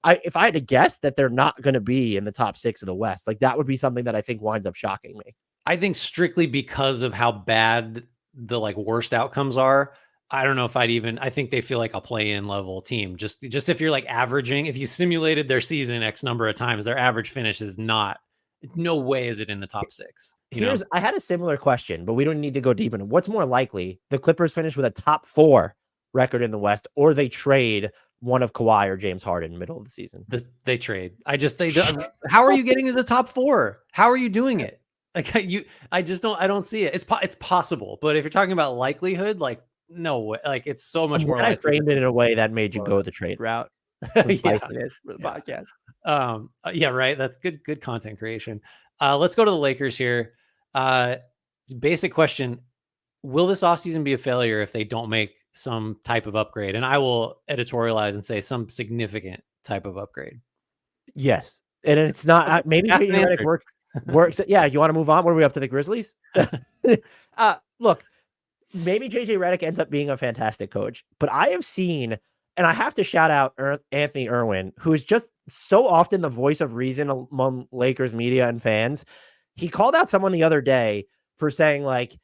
If I had to guess that they're not going to be in the top 6 of the West, like that would be something that I think winds up shocking me. I think strictly because of how bad the like worst outcomes are. I don't know if I think they feel like a play-in level team. Just if you're like averaging, if you simulated their season X number of times, their average finish is no way is it in the top 6. I had a similar question, but we don't need to go deep into what's more likely: the Clippers finish with a top 4 record in the West, or they trade one of Kawhi or James Harden in the middle of the season. They trade. How are you getting to the top 4? How are you doing it? Like I don't see it. It's possible, but if you're talking about likelihood, like no way. Like it's so much more. I framed it in a way that made you go the trade route. For the podcast. Yeah, right. That's good content creation. Let's go to the Lakers here. Basic question: will this offseason be a failure if they don't make some type of upgrade? And I will editorialize and say some significant type of upgrade. Yes, and it's not maybe Redick works. Yeah, you want to move on? What are we up to, the Grizzlies? Look, maybe JJ Redick ends up being a fantastic coach, but I have seen, and I have to shout out Anthony Irwin, who is just so often the voice of reason among Lakers media and fans. He called out someone the other day for saying, like,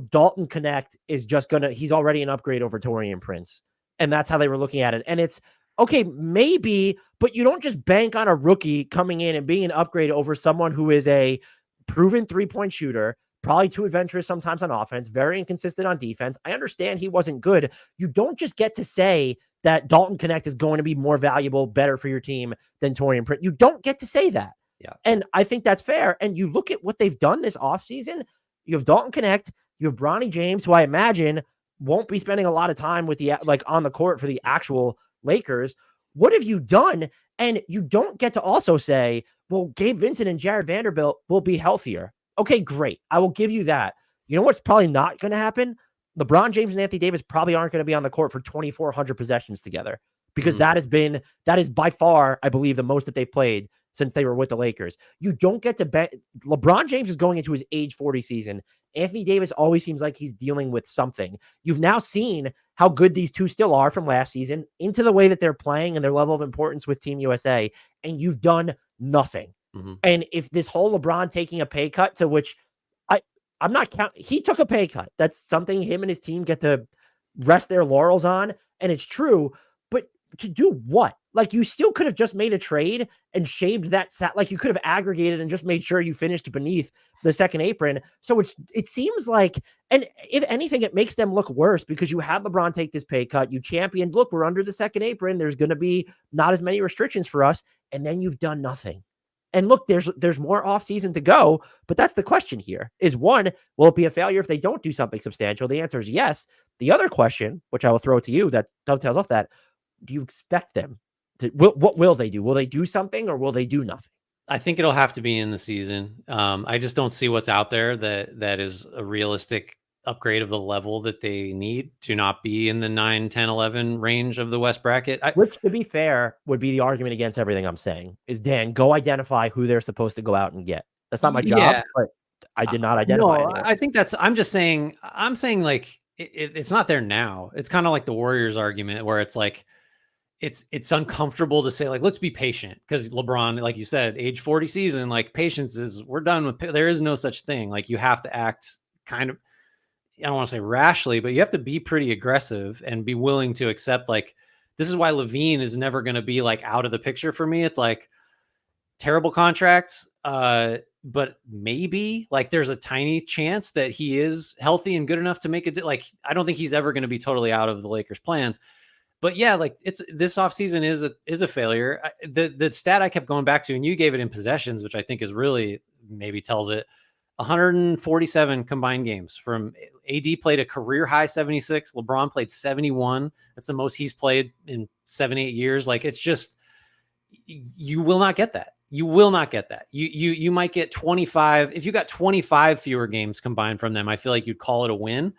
Dalton Connect is just he's already an upgrade over Taurean Prince. And that's how they were looking at it. And it's okay, maybe, but you don't just bank on a rookie coming in and being an upgrade over someone who is a proven 3-point shooter, probably too adventurous sometimes on offense, very inconsistent on defense. I understand he wasn't good. You don't just get to say that Dalton Connect is going to be more valuable, better for your team than Taurean Prince. You don't get to say that. Yeah. And I think that's fair. And you look at what they've done this offseason, you have Dalton Connect, you have Bronny James, who I imagine won't be spending a lot of time with on the court for the actual Lakers. What have you done? And you don't get to also say, well, Gabe Vincent and Jared Vanderbilt will be healthier. Okay, great. I will give you that. You know what's probably not going to happen? LeBron James and Anthony Davis probably aren't going to be on the court for 2,400 possessions together, because that is by far, I believe, the most that they've played since they were with the Lakers. You don't get to bet. LeBron James is going into his age 40 season. Anthony Davis always seems like he's dealing with something. You've now seen how good these two still are from last season into the way that they're playing and their level of importance with Team USA, and you've done nothing. Mm-hmm. And if this whole LeBron taking a pay cut, to which I'm not counting, he took a pay cut. That's something him and his team get to rest their laurels on, and it's true. But to do what? Like, you still could have just made a trade and shaved that like you could have aggregated and just made sure you finished beneath the second apron. So it seems like, and if anything, it makes them look worse, because you had LeBron take this pay cut. You championed, look, we're under the second apron. There's going to be not as many restrictions for us. And then you've done nothing. And look, there's more offseason to go, but that's the question here is, one, will it be a failure if they don't do something substantial? The answer is yes. The other question, which I will throw to you, that dovetails off that, do you expect them to, what will they do? Will they do something, or will they do nothing? I think it'll have to be in the season. I just don't see what's out there that is a realistic upgrade of the level that they need to not be in the 9, 10, 11 range of the West bracket. Which, to be fair, would be the argument against everything I'm saying is, Dan, go identify who they're supposed to go out and get. That's not my job, but I did not identify. No, I think I'm saying like it's not there now. It's kind of like the Warriors argument, where it's like, it's uncomfortable to say, like, let's be patient, because LeBron, like you said, age 40 season, like, patience is, we're done with, there is no such thing. Like, you have to act kind of, I don't want to say rashly, but you have to be pretty aggressive and be willing to accept, like, this is why Levine is never going to be like out of the picture for me. It's like terrible contracts, but maybe like there's a tiny chance that he is healthy and good enough to make it. Like, I don't think he's ever going to be totally out of the Lakers' plans. But yeah, like, it's, this offseason is a failure. The stat I kept going back to, and you gave it in possessions, which I think is really maybe tells it. 147 combined games. From AD played a career high 76. LeBron played 71. That's the most he's played in 7-8 years. Like, it's just, you will not get that. You will not get that. You might get 25. If you got 25 fewer games combined from them, I feel like you'd call it a win.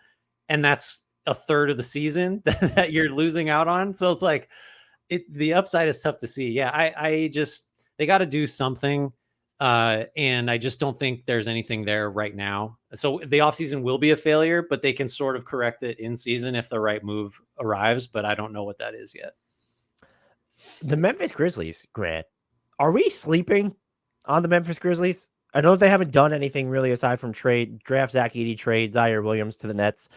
And that's a third of the season that you're losing out on. So it's like, the upside is tough to see. Yeah, I just, they got to do something. And I just don't think there's anything there right now. So the offseason will be a failure, but they can sort of correct it in season if the right move arrives. But I don't know what that is yet. The Memphis Grizzlies, Grant, are we sleeping on the Memphis Grizzlies? I know they haven't done anything really aside from draft Zach Edey, trade Zaire Williams to the Nets,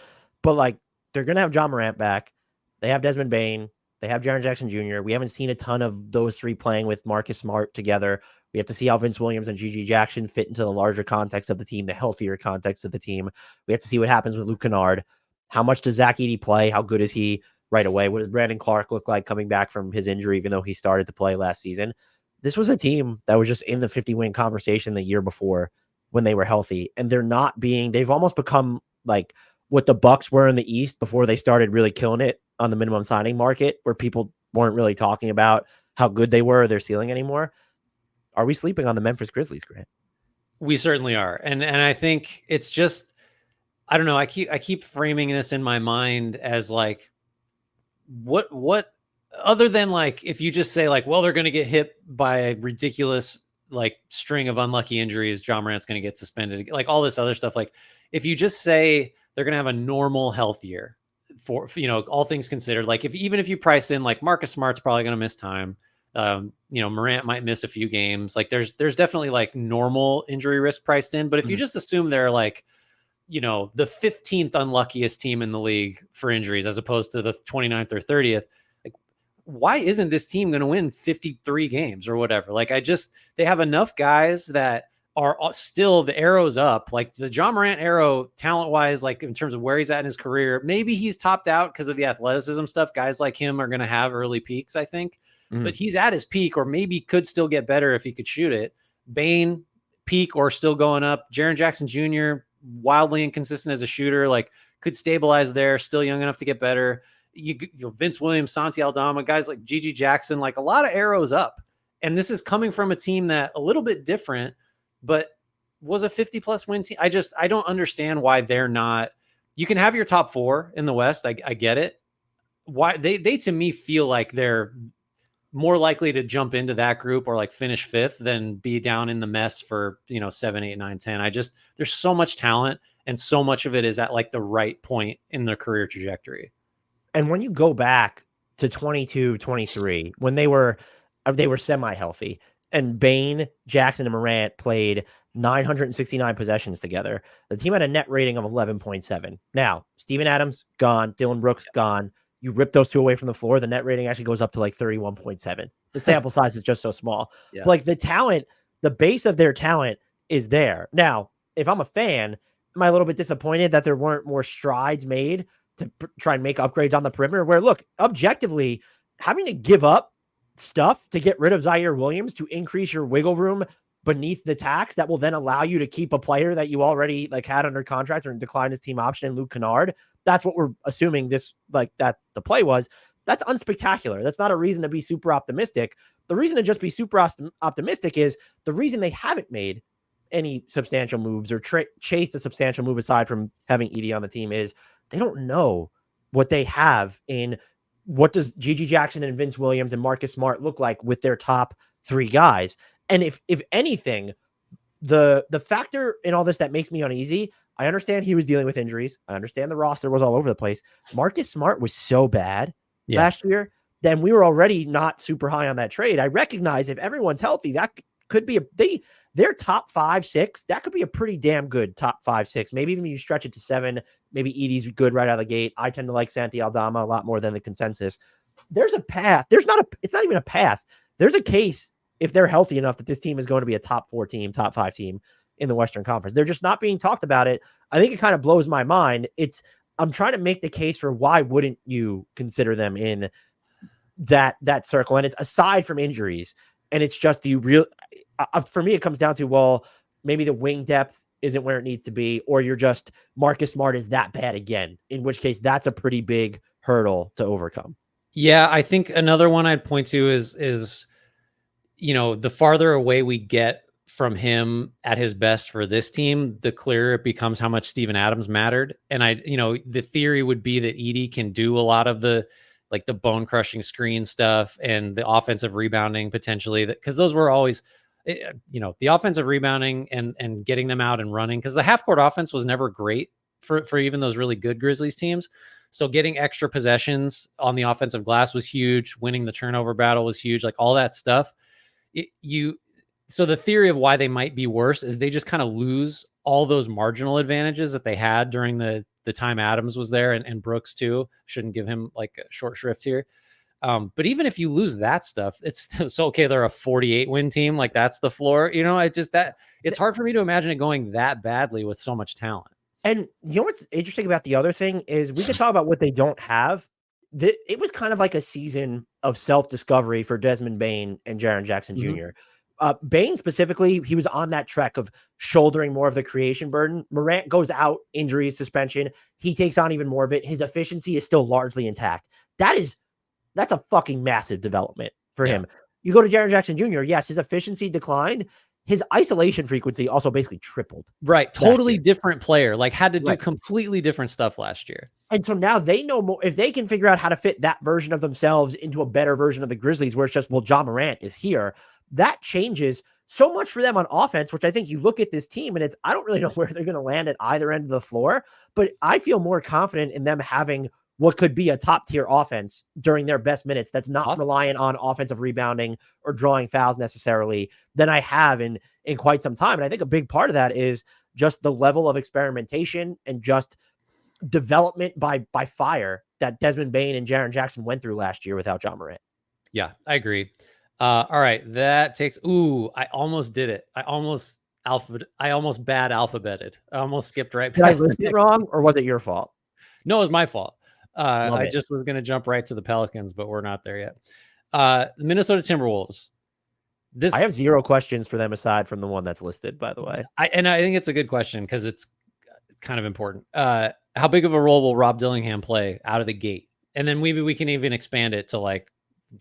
but like they're going to have John Morant back. They have Desmond Bane. They have Jaren Jackson Jr. We haven't seen a ton of those three playing with Marcus Smart together. We have to see how Vince Williams and GG Jackson fit into the larger context of the team, the healthier context of the team. We have to see what happens with Luke Kennard. How much does Zach Edey play? How good is he right away? What does Brandon Clark look like coming back from his injury, even though he started to play last season? This was a team that was just in the 50-win conversation the year before when they were healthy. And they've almost become like what the Bucks were in the East before they started really killing it on the minimum signing market, where people weren't really talking about how good they were or their ceiling anymore. Are we sleeping on the Memphis Grizzlies, Grant? We certainly are. And I think it's just, I don't know. I keep framing this in my mind as like, what other than like, if you just say like, well, they're going to get hit by a ridiculous like string of unlucky injuries, John Morant's going to get suspended, like all this other stuff. Like if you just say they're going to have a normal health year for, you know, all things considered, like even if you price in like Marcus Smart's probably going to miss time, you know, Morant might miss a few games. Like there's definitely like normal injury risk priced in, but if you just assume they're like, you know, the 15th unluckiest team in the league for injuries, as opposed to the 29th or 30th, like, why isn't this team going to win 53 games or whatever? Like, they have enough guys that are still the arrows up. Like the John Morant arrow, talent wise, like in terms of where he's at in his career, maybe he's topped out because of the athleticism stuff. Guys like him are going to have early peaks, I think, but he's at his peak, or maybe could still get better if he could shoot it. Bane, peak or still going up. Jaren Jackson Jr., wildly inconsistent as a shooter, like could stabilize there, still young enough to get better. You know, Vince Williams, Santi Aldama, guys like GG Jackson, like a lot of arrows up. And this is coming from a team that a little bit different, but was a 50+ win team. I don't understand why they're not. You can have your top four in the West. I get it. Why they to me feel like they're more likely to jump into that group or like finish fifth than be down in the mess for, you know, 7, 8, 9, 10. There's so much talent and so much of it is at like the right point in their career trajectory. And when you go back to 22, 23, when they were semi-healthy and Bane, Jackson, and Morant played 969 possessions together, the team had a net rating of 11.7. Now, Steven Adams gone, Dylan Brooks gone. You rip those two away from the floor, the net rating actually goes up to like 31.7. The sample size is just so small. Yeah. But like the talent, the base of their talent is there. Now, if I'm a fan, am I a little bit disappointed that there weren't more strides made to try and make upgrades on the perimeter? Where, look, objectively, having to give up stuff to get rid of Zaire Williams to increase your wiggle room beneath the tax that will then allow you to keep a player that you already like had under contract or declined his team option, Luke Kennard. That's what we're assuming that the play was. That's unspectacular. That's not a reason to be super optimistic. The reason to just be super optimistic is the reason they haven't made any substantial moves or chased a substantial move aside from having Edey on the team is they don't know what they have in what does GG Jackson and Vince Williams and Marcus Smart look like with their top three guys. And if anything, the factor in all this that makes me uneasy, I understand he was dealing with injuries. I understand the roster was all over the place. Marcus Smart was so bad last year, then we were already not super high on that trade. I recognize if everyone's healthy, that could be their top 5, 6. That could be a pretty damn good top 5, 6. Maybe even you stretch it to 7. Maybe Edey's good right out of the gate. I tend to like Santi Aldama a lot more than the consensus. There's a path. It's not even a path. There's a case if they're healthy enough that this team is going to be a top 4 team, top 5 team in the Western Conference. They're just not being talked about it. I think it kind of blows my mind. I'm trying to make the case for why wouldn't you consider them in that circle? And it's aside from injuries. And it's just for me, it comes down to, well, maybe the wing depth isn't where it needs to be, or you're just Marcus Smart is that bad again, in which case that's a pretty big hurdle to overcome. Yeah. I think another one I'd point to is, you know, the farther away we get from him at his best for this team, the clearer it becomes how much Steven Adams mattered. And the theory would be that Edey can do a lot of the bone crushing screen stuff and the offensive rebounding potentially, because those were always, the offensive rebounding and getting them out and running, because the half court offense was never great for even those really good Grizzlies teams. So getting extra possessions on the offensive glass was huge. Winning the turnover battle was huge. Like all that stuff. So the theory of why they might be worse is they just kind of lose all those marginal advantages that they had during the time Adams was there, and Brooks too. Shouldn't give him like a short shrift here. But even if you lose that stuff, it's still, so okay. They're a 48 win team. Like that's the floor, it's hard for me to imagine it going that badly with so much talent. And you know what's interesting about the other thing is we could talk about what they don't have. It was kind of like a season of self-discovery for Desmond Bane and Jaren Jackson Jr. Bane specifically, he was on that trek of shouldering more of the creation burden. Morant goes out, injury, suspension. He takes on even more of it. His efficiency is still largely intact. That's a fucking massive development for him. You go to Jaren Jackson Jr., yes, his efficiency declined. His isolation frequency also basically tripled. Right. Totally different player. Like had to do completely different stuff last year. And so now they know more. If they can figure out how to fit that version of themselves into a better version of the Grizzlies, where it's just, well, Ja Morant is here, that changes so much for them on offense, which I think you look at this team and I don't really know where they're going to land at either end of the floor, but I feel more confident in them having what could be a top tier offense during their best minutes. That's not reliant on offensive rebounding or drawing fouls necessarily than I have in quite some time. And I think a big part of that is just the level of experimentation and just development by fire that Desmond Bane and Jaren Jackson went through last year without Ja Morant. Yeah, I agree. All right. That takes, I almost did it. I almost bad alphabeted. I almost skipped right past. Did I list it wrong, or was it your fault? No, it was my fault. I just was going to jump right to the Pelicans, but we're not there yet. The Minnesota Timberwolves. I have 0 questions for them aside from the one that's listed, by the way. I think it's a good question because it's kind of important. How big of a role will Rob Dillingham play out of the gate? And then maybe we can even expand it to like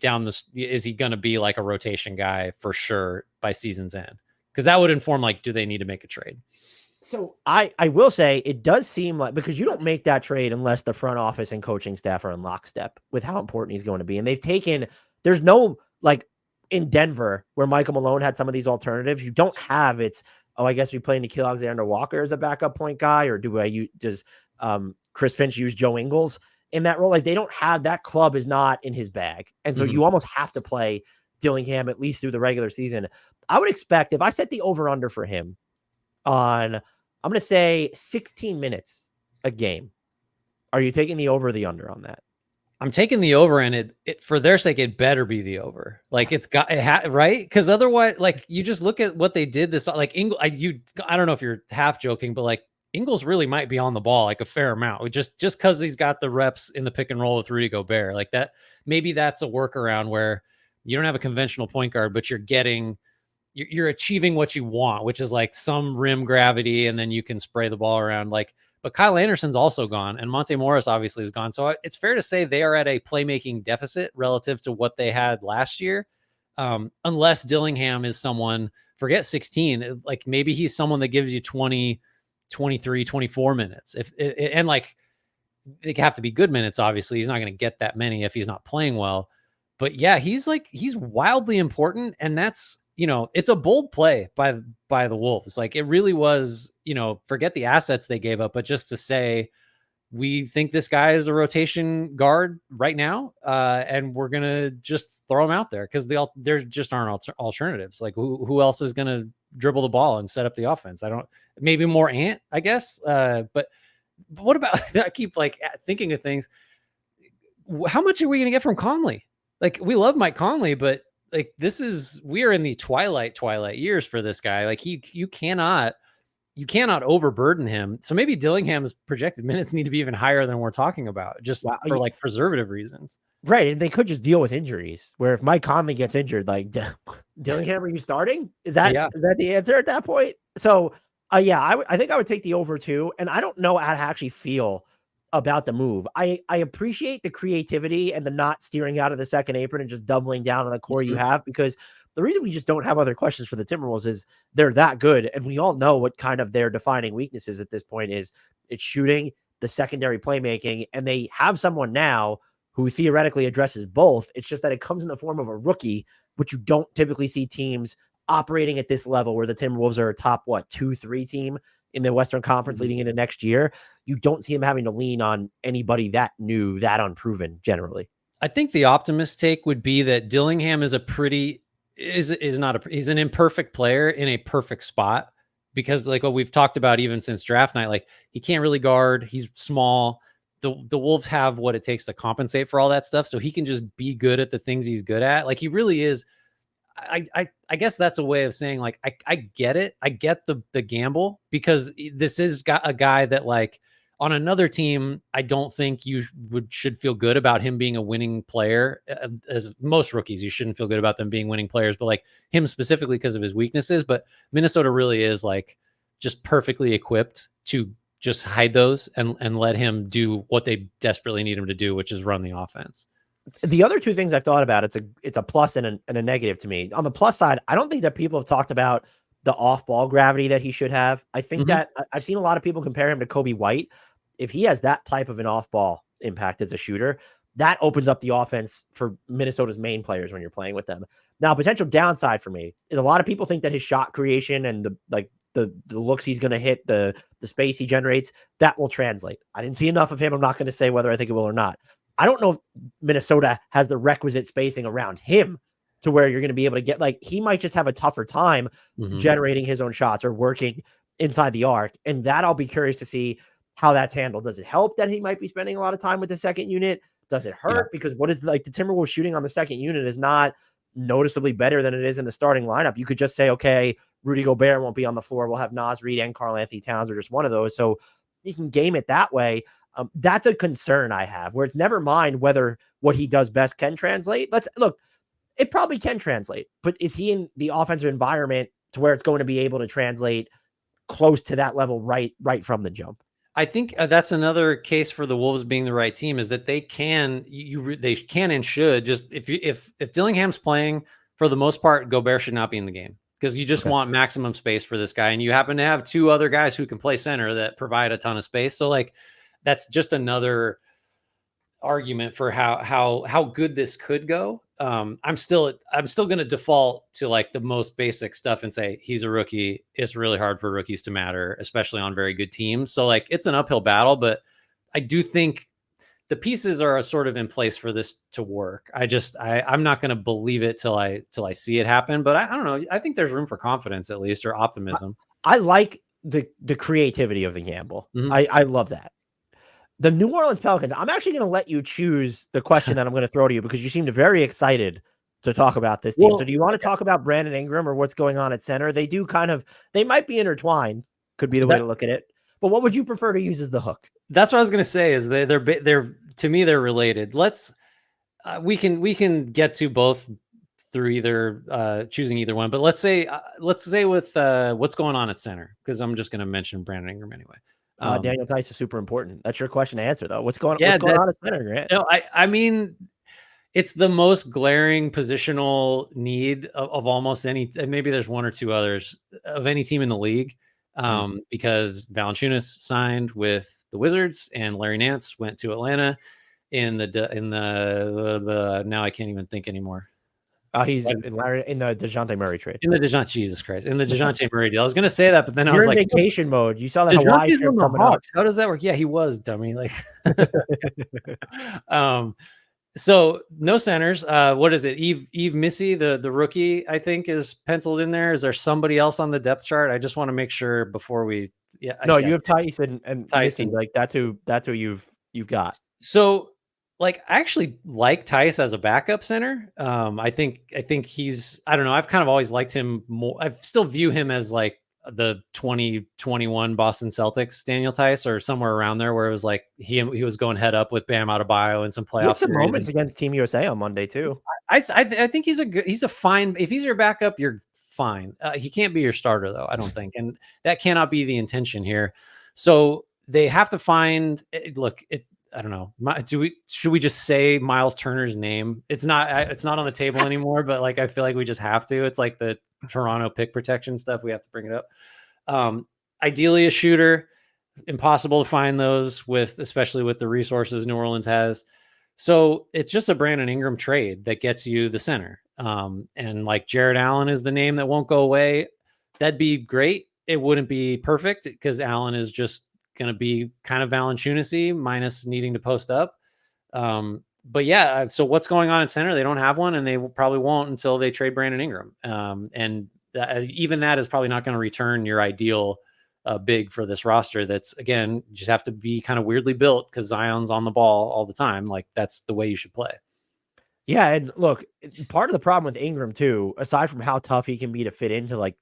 is he going to be like a rotation guy for sure by season's end? Because that would inform like, do they need to make a trade? So I will say it does seem like, because you don't make that trade unless the front office and coaching staff are in lockstep with how important he's going to be. And there's no, like in Denver where Michael Malone had some of these alternatives, you don't have I guess we play Nickeil Alexander-Walker as a backup point guy, or does Chris Finch use Joe Ingles in that role? Like they don't have that. Club is not in his bag. And so you almost have to play Dillingham at least through the regular season. I would expect if I set the over under for him on, I'm going to say 16 minutes a game. Are you taking the over or the under on that? I'm taking the over, and it for their sake, it better be the over. Like right? Because otherwise, like you just look at what they did this, like I don't know if you're half joking, but like Ingles really might be on the ball like a fair amount, just because he's got the reps in the pick and roll with Rudy Gobert. Like that, maybe that's a workaround where you don't have a conventional point guard, but you're achieving what you want, which is like some rim gravity, and then you can spray the ball around. But Kyle Anderson's also gone, and Monte Morris obviously is gone. So it's fair to say they are at a playmaking deficit relative to what they had last year. Unless Dillingham is someone, forget 16, like maybe he's someone that gives you 20, 23, 24 minutes. And like they have to be good minutes. Obviously he's not going to get that many if he's not playing well, but yeah, he's wildly important. And that's, it's a bold play by the Wolves. Like it really was, forget the assets they gave up, but just to say, we think this guy is a rotation guard right now. And we're going to just throw him out there because there just aren't alternatives. Like who else is going to dribble the ball and set up the offense? Maybe more Ant, I guess. But what about, I keep like thinking of things. How much are we going to get from Conley? Like we love Mike Conley, but like we are in the twilight years for this guy. Like you cannot overburden him. So maybe Dillingham's projected minutes need to be even higher than we're talking about, just for like preservative reasons. Right. And they could just deal with injuries where if Mike Conley gets injured, like Dillingham, are you starting? Is that the answer at that point? So I think I would take the over too. And I don't know how to actually feel about the move. I appreciate the creativity and the not steering out of the second apron and just doubling down on the core you have, because the reason we just don't have other questions for the Timberwolves is they're that good. And we all know what kind of their defining weaknesses at this point is. It's shooting, the secondary playmaking, and they have someone now who theoretically addresses both. It's just that it comes in the form of a rookie, which you don't typically see teams operating at this level where the Timberwolves are a top, 2-3 team in the Western Conference leading into next year, you don't see him having to lean on anybody that new, that unproven generally. I think the optimist take would be that Dillingham is he's an imperfect player in a perfect spot, because like what we've talked about even since draft night, like he can't really guard, he's small. The Wolves have what it takes to compensate for all that stuff, so he can just be good at the things he's good at. Like he really is. I guess that's a way of saying like I get it. I get the gamble, because this is got a guy that like on another team, I don't think you should feel good about him being a winning player. As most rookies, you shouldn't feel good about them being winning players, but like him specifically because of his weaknesses. But Minnesota really is like just perfectly equipped to just hide those and let him do what they desperately need him to do, which is run the offense. The other two things I've thought about, it's a plus and a negative to me. On the plus side, I don't think that people have talked about the off-ball gravity that he should have. I think that I've seen a lot of people compare him to Kobe White. If he has that type of an off-ball impact as a shooter, that opens up the offense for Minnesota's main players when you're playing with them. Now, potential downside for me is a lot of people think that his shot creation and the looks he's going to hit, the space he generates, that will translate. I didn't see enough of him. I'm not going to say whether I think it will or not. I don't know if Minnesota has the requisite spacing around him to where you're going to be able to get, like, he might just have a tougher time generating his own shots or working inside the arc. And that I'll be curious to see how that's handled. Does it help that he might be spending a lot of time with the second unit? Does it hurt? Yeah. Because what is like the Timberwolves shooting on the second unit is not noticeably better than it is in the starting lineup. You could just say, okay, Rudy Gobert won't be on the floor. We'll have Naz Reid and Karl-Anthony Towns, or just one of those. So you can game it that way. That's a concern I have, where it's never mind whether what he does best can translate. Let's look, it probably can translate, but is he in the offensive environment to where it's going to be able to translate close to that level right from the jump? I think that's another case for the Wolves being the right team, is that they can and should just, if Dillingham's playing, for the most part, Gobert should not be in the game, because you just want maximum space for this guy, and you happen to have two other guys who can play center that provide a ton of space. So like that's just another argument for how good this could go. I'm still going to default to like the most basic stuff and say he's a rookie. It's really hard for rookies to matter, especially on very good teams. So like it's an uphill battle, but I do think the pieces are sort of in place for this to work. I'm not going to believe it till I see it happen, but I don't know. I think there's room for confidence, at least, or optimism. I like the creativity of the gamble. I love that. The New Orleans Pelicans, I'm actually going to let you choose the question that I'm going to throw to you, because you seemed very excited to talk about this team. So do you want to talk about Brandon Ingram or what's going on at center? They might be intertwined, could be the way to look at it. But what would you prefer to use as the hook? That's what I was going to say, is they're to me, they're related. We can get to both through either choosing either one, but let's say with what's going on at center, because I'm just going to mention Brandon Ingram anyway. Daniel Theis is super important. That's your question to answer, though. What's going on at center, Grant? No, I mean, it's the most glaring positional need of almost any. Maybe there's one or two others of any team in the league, because Valanciunas signed with the Wizards and Larry Nance went to Atlanta in the now I can't even think anymore. He's in the DeJounte Murray trade. In the DeJounte Murray deal. I was going to say that, but then I was like, vacation mode. You saw that Hawaii trip coming up. How does that work? Yeah, he was, dummy. Like, so no centers. What is it? Yves Missy, the rookie, I think, is penciled in there. Is there somebody else on the depth chart? I just want to make sure before we. Yeah. No, you have Theis and Missy. Like that's who you've got. So. Like, I actually like Theis as a backup center. I think he's, I don't know. I've kind of always liked him more. I still view him as like the 2021 Boston Celtics Daniel Theis, or somewhere around there, where it was like he was going head up with Bam Adebayo in some playoffs. Some moments against Team USA on Monday too. I think he's a fine. If he's your backup, you're fine. He can't be your starter though, I don't think, and that cannot be the intention here. So they have to find. I don't know. Should we just say Miles Turner's name? It's not on the table anymore, but like, I feel like we just have to. It's like the Toronto pick protection stuff. We have to bring it up. Ideally a shooter, impossible to find those especially with the resources New Orleans has. So it's just a Brandon Ingram trade that gets you the center. And like Jared Allen is the name that won't go away. That'd be great. It wouldn't be perfect because Allen is just going to be kind of Valanciunas-y minus needing to post up. But yeah, so what's going on at center? They don't have one, and they probably won't until they trade Brandon Ingram. And even that is probably not going to return your ideal big for this roster. That's, again, just have to be kind of weirdly built because Zion's on the ball all the time. Like, that's the way you should play. Yeah, and look, part of the problem with Ingram too, aside from how tough he can be to fit into like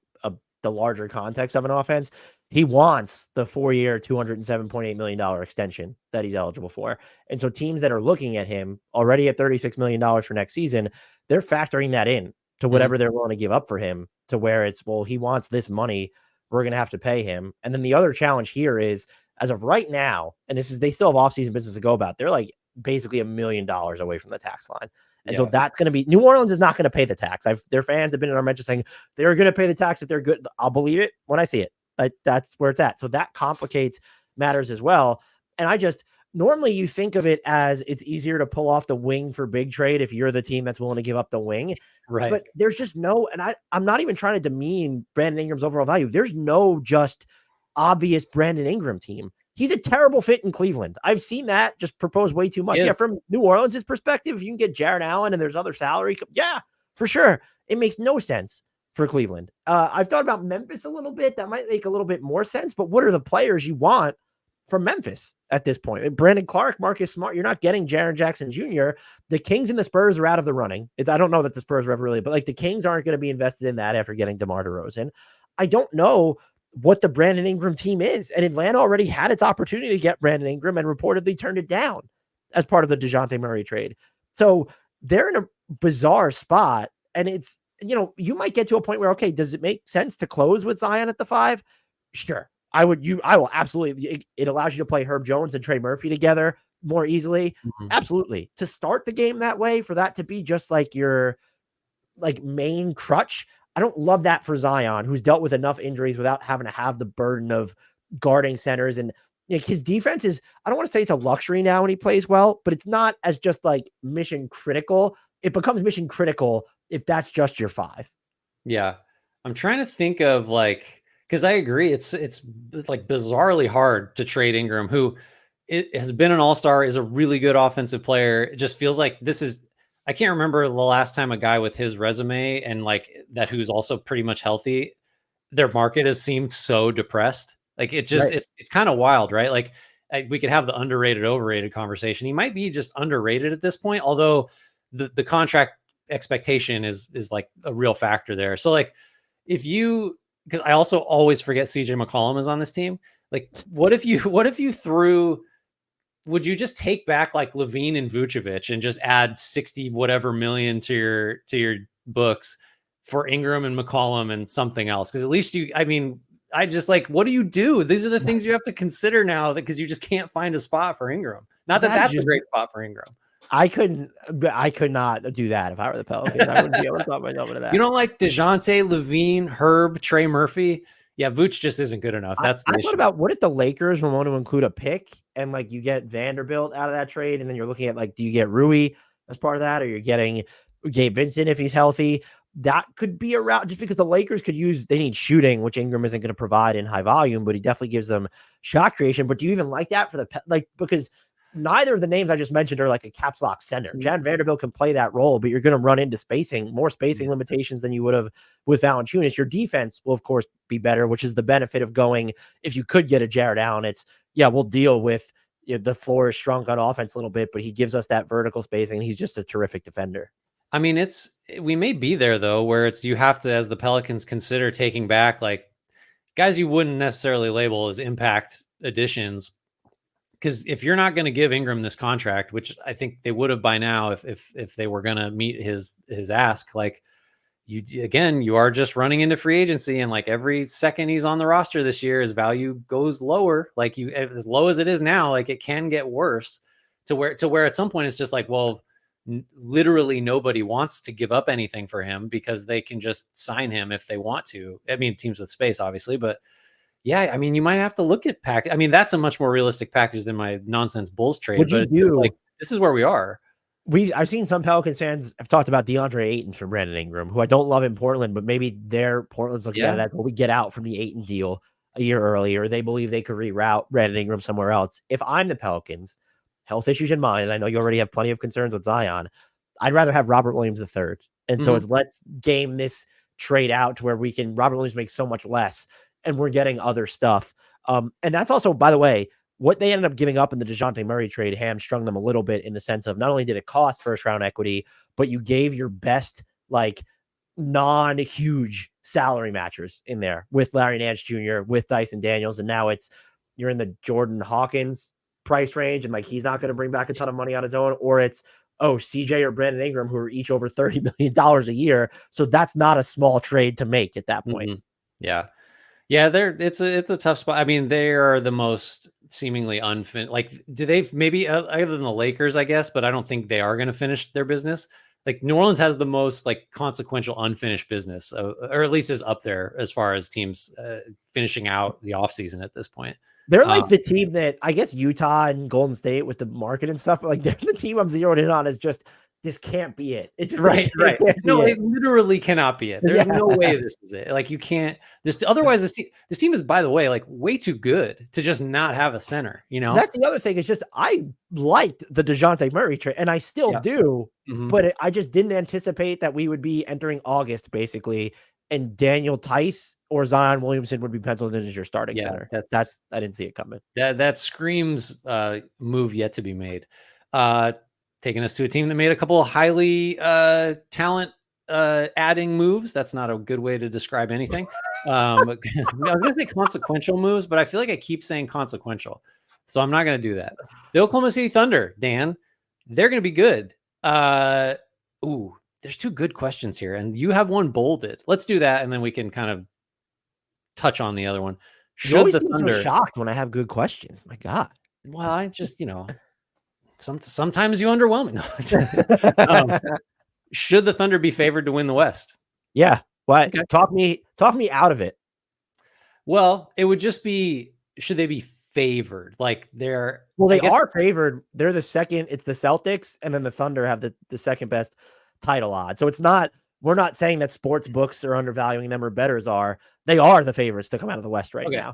the larger context of an offense, he wants the 4-year, $207.8 million extension that he's eligible for. And so teams that are looking at him already at $36 million for next season, they're factoring that in to whatever they're willing to give up for him, to where it's, well, he wants this money, we're going to have to pay him. And then the other challenge here is, as of right now, and this is, they still have offseason business to go about, they're like basically $1 million away from the tax line. And so that's going to be, New Orleans is not going to pay the tax. Their fans have been in our mentions saying they're going to pay the tax if they're good. I'll believe it when I see it. That's where it's at. So that complicates matters as well. And normally you think of it as it's easier to pull off the wing for big trade if you're the team that's willing to give up the wing. Right. But there's just no, and I'm not even trying to demean Brandon Ingram's overall value. There's no just obvious Brandon Ingram team. He's a terrible fit in Cleveland. I've seen that just proposed way too much. Yeah, from New Orleans' perspective, if you can get Jared Allen and there's other salary, yeah, for sure. It makes no sense for Cleveland. I've thought about Memphis a little bit. That might make a little bit more sense, but what are the players you want from Memphis at this point? Brandon Clark, Marcus Smart, you're not getting Jaren Jackson Jr. The Kings and the Spurs are out of the running. I don't know that the Spurs were ever really, but like the Kings aren't going to be invested in that after getting DeMar DeRozan. I don't know what the Brandon Ingram team is. And Atlanta already had its opportunity to get Brandon Ingram and reportedly turned it down as part of the DeJounte Murray trade. So they're in a bizarre spot. And it's, you might get to a point where, okay, does it make sense to close with Zion at the 5? Sure. I will absolutely. It allows you to play Herb Jones and Trey Murphy together more easily. Mm-hmm. Absolutely. To start the game that way, for that to be just like your main crutch, I don't love that for Zion, who's dealt with enough injuries without having to have the burden of guarding centers. And his defense is, I don't want to say it's a luxury now when he plays well, but it's not as just like mission critical. It becomes mission critical if that's just your 5. Yeah. I'm trying to think of because I agree. It's like bizarrely hard to trade Ingram, who has been an all-star, is a really good offensive player. It just feels like I can't remember the last time a guy with his resume and that who's also pretty much healthy, their market has seemed so depressed. Like it just, right. It's kind of wild, right? Like we could have the underrated, overrated conversation. He might be just underrated at this point, although the contract expectation is like a real factor there. So because I also always forget CJ McCollum is on this team. Like what if you threw, would you just take back like Levine and Vucevic and just add 60 whatever million to your books for Ingram and McCollum and something else? Because at least I just what do you do? These are the things you have to consider now, because you just can't find a spot for Ingram. Not that that's a great spot for Ingram. I could not do that if I were the Pelicans. I wouldn't be able to talk myself into that. You don't like DeJounte, Levine, Herb, Trey Murphy? Yeah, Vooch just isn't good enough. That's the issue. Thought about, what if the Lakers were want to include a pick and you get Vanderbilt out of that trade, and then you're looking at do you get Rui as part of that, or you're getting Gabe Vincent if he's healthy? That could be a route, just because the Lakers they need shooting, which Ingram isn't going to provide in high volume, but he definitely gives them shot creation. But do you even like that for because neither of the names I just mentioned are like a caps lock center. Jan Vanderbilt can play that role, but you're going to run into more spacing limitations than you would have with Valanciunas. Your defense will, of course, be better, which is the benefit of going, if you could get a Jared Allen, we'll deal with the floor is shrunk on offense a little bit, but he gives us that vertical spacing, and he's just a terrific defender. I mean, we may be there though, where you have to, as the Pelicans, consider taking back guys you wouldn't necessarily label as impact additions. Because if you're not going to give Ingram this contract, which I think they would have by now, if they were going to meet his ask, you are just running into free agency, and every second he's on the roster this year, his value goes lower. As low as it is now, it can get worse to where at some point it's just literally nobody wants to give up anything for him, because they can just sign him if they want to. I mean, teams with space, obviously, but. Yeah, I mean, you might have to look at that's a much more realistic package than my nonsense Bulls trade. But this is where we are. I've seen some Pelicans fans have talked about DeAndre Ayton for Brandon Ingram, who I don't love in Portland, but maybe Portland's looking at it as, well, we get out from the Ayton deal a year early, or they believe they could reroute Brandon Ingram somewhere else. If I'm the Pelicans, health issues in mind, and I know you already have plenty of concerns with Zion, I'd rather have Robert Williams III. And so let's game this trade out to where Robert Williams makes so much less and we're getting other stuff. And that's also, by the way, what they ended up giving up in the DeJounte Murray trade hamstrung them a little bit in the sense of not only did it cost first round equity, but you gave your best, like, non-huge salary matchers in there with Larry Nance Jr., with Dyson Daniels. And now you're in the Jordan Hawkins price range. And like, he's not going to bring back a ton of money on his own, or it's, CJ or Brandon Ingram, who are each over $30 million a year. So that's not a small trade to make at that point. Yeah. Yeah, it's a tough spot. I mean, they are the most seemingly unfinished. Like, do they maybe other than the Lakers, I guess, but I don't think they are going to finish their business. Like, New Orleans has the most like consequential unfinished business, or at least is up there as far as teams finishing out the offseason at this point. They're like the team that I guess Utah and Golden State with the market and stuff, but like they're the team I'm zeroed in on is just, this can't be it. It's just right. No, it literally cannot be it. There's no way this is it. Like, you can't. Otherwise, this team is, by the way, like way too good to just not have a center. You know, that's the other thing. Is just I liked the DeJounte Murray trade, and I still do, but I just didn't anticipate that we would be entering August basically, and Daniel Tice or Zion Williamson would be penciled in as your starting center. That's I didn't see it coming. That screams move yet to be made. Taking us to a team that made a couple of highly talent adding moves. That's not a good way to describe anything. I was going to say consequential moves, but I feel like I keep saying consequential, so I'm not going to do that. The Oklahoma City Thunder, Dan, they're going to be good. There's two good questions here, and you have one bolded. Let's do that, and then we can kind of touch on the other one. Should the Thunder shocked when I have good questions? My God. Well, I just, sometimes you underwhelm me. Should the Thunder be favored to win the West? Yeah. What? Okay. Talk me out of it. Well, it would just be, should they be favored? Like they are favored. They're the second. It's the Celtics, and then the Thunder have the second best title odds. So we're not saying that sports books are undervaluing them or bettors are. They are the favorites to come out of the West right now.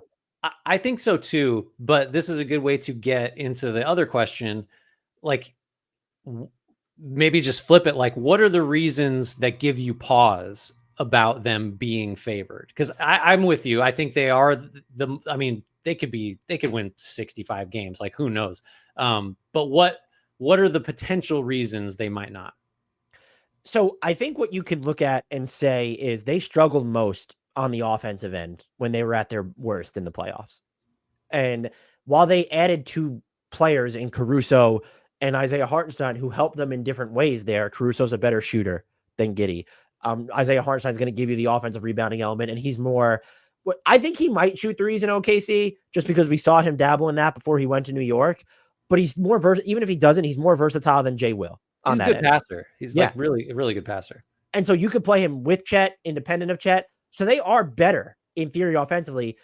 I think so too, but this is a good way to get into the other question. Like, maybe just flip it. Like, what are the reasons that give you pause about them being favored? Because I'm with you. I think they are they could win 65 games. Like, who knows? But what are the potential reasons they might not? So I think what you can look at and say is they struggled most on the offensive end when they were at their worst in the playoffs. And while they added two players in Caruso and Isaiah Hartenstein, who helped them in different ways there, Caruso's a better shooter than Giddey. Isaiah Hartenstein's going to give you the offensive rebounding element, and he's more. I think he might shoot threes in OKC just because we saw him dabble in that before he went to New York. But he's more even if he doesn't, he's more versatile than Jay Will. He's a good passer. He's like really a really good passer. And so you could play him with Chet, independent of Chet. So they are better in theory offensively.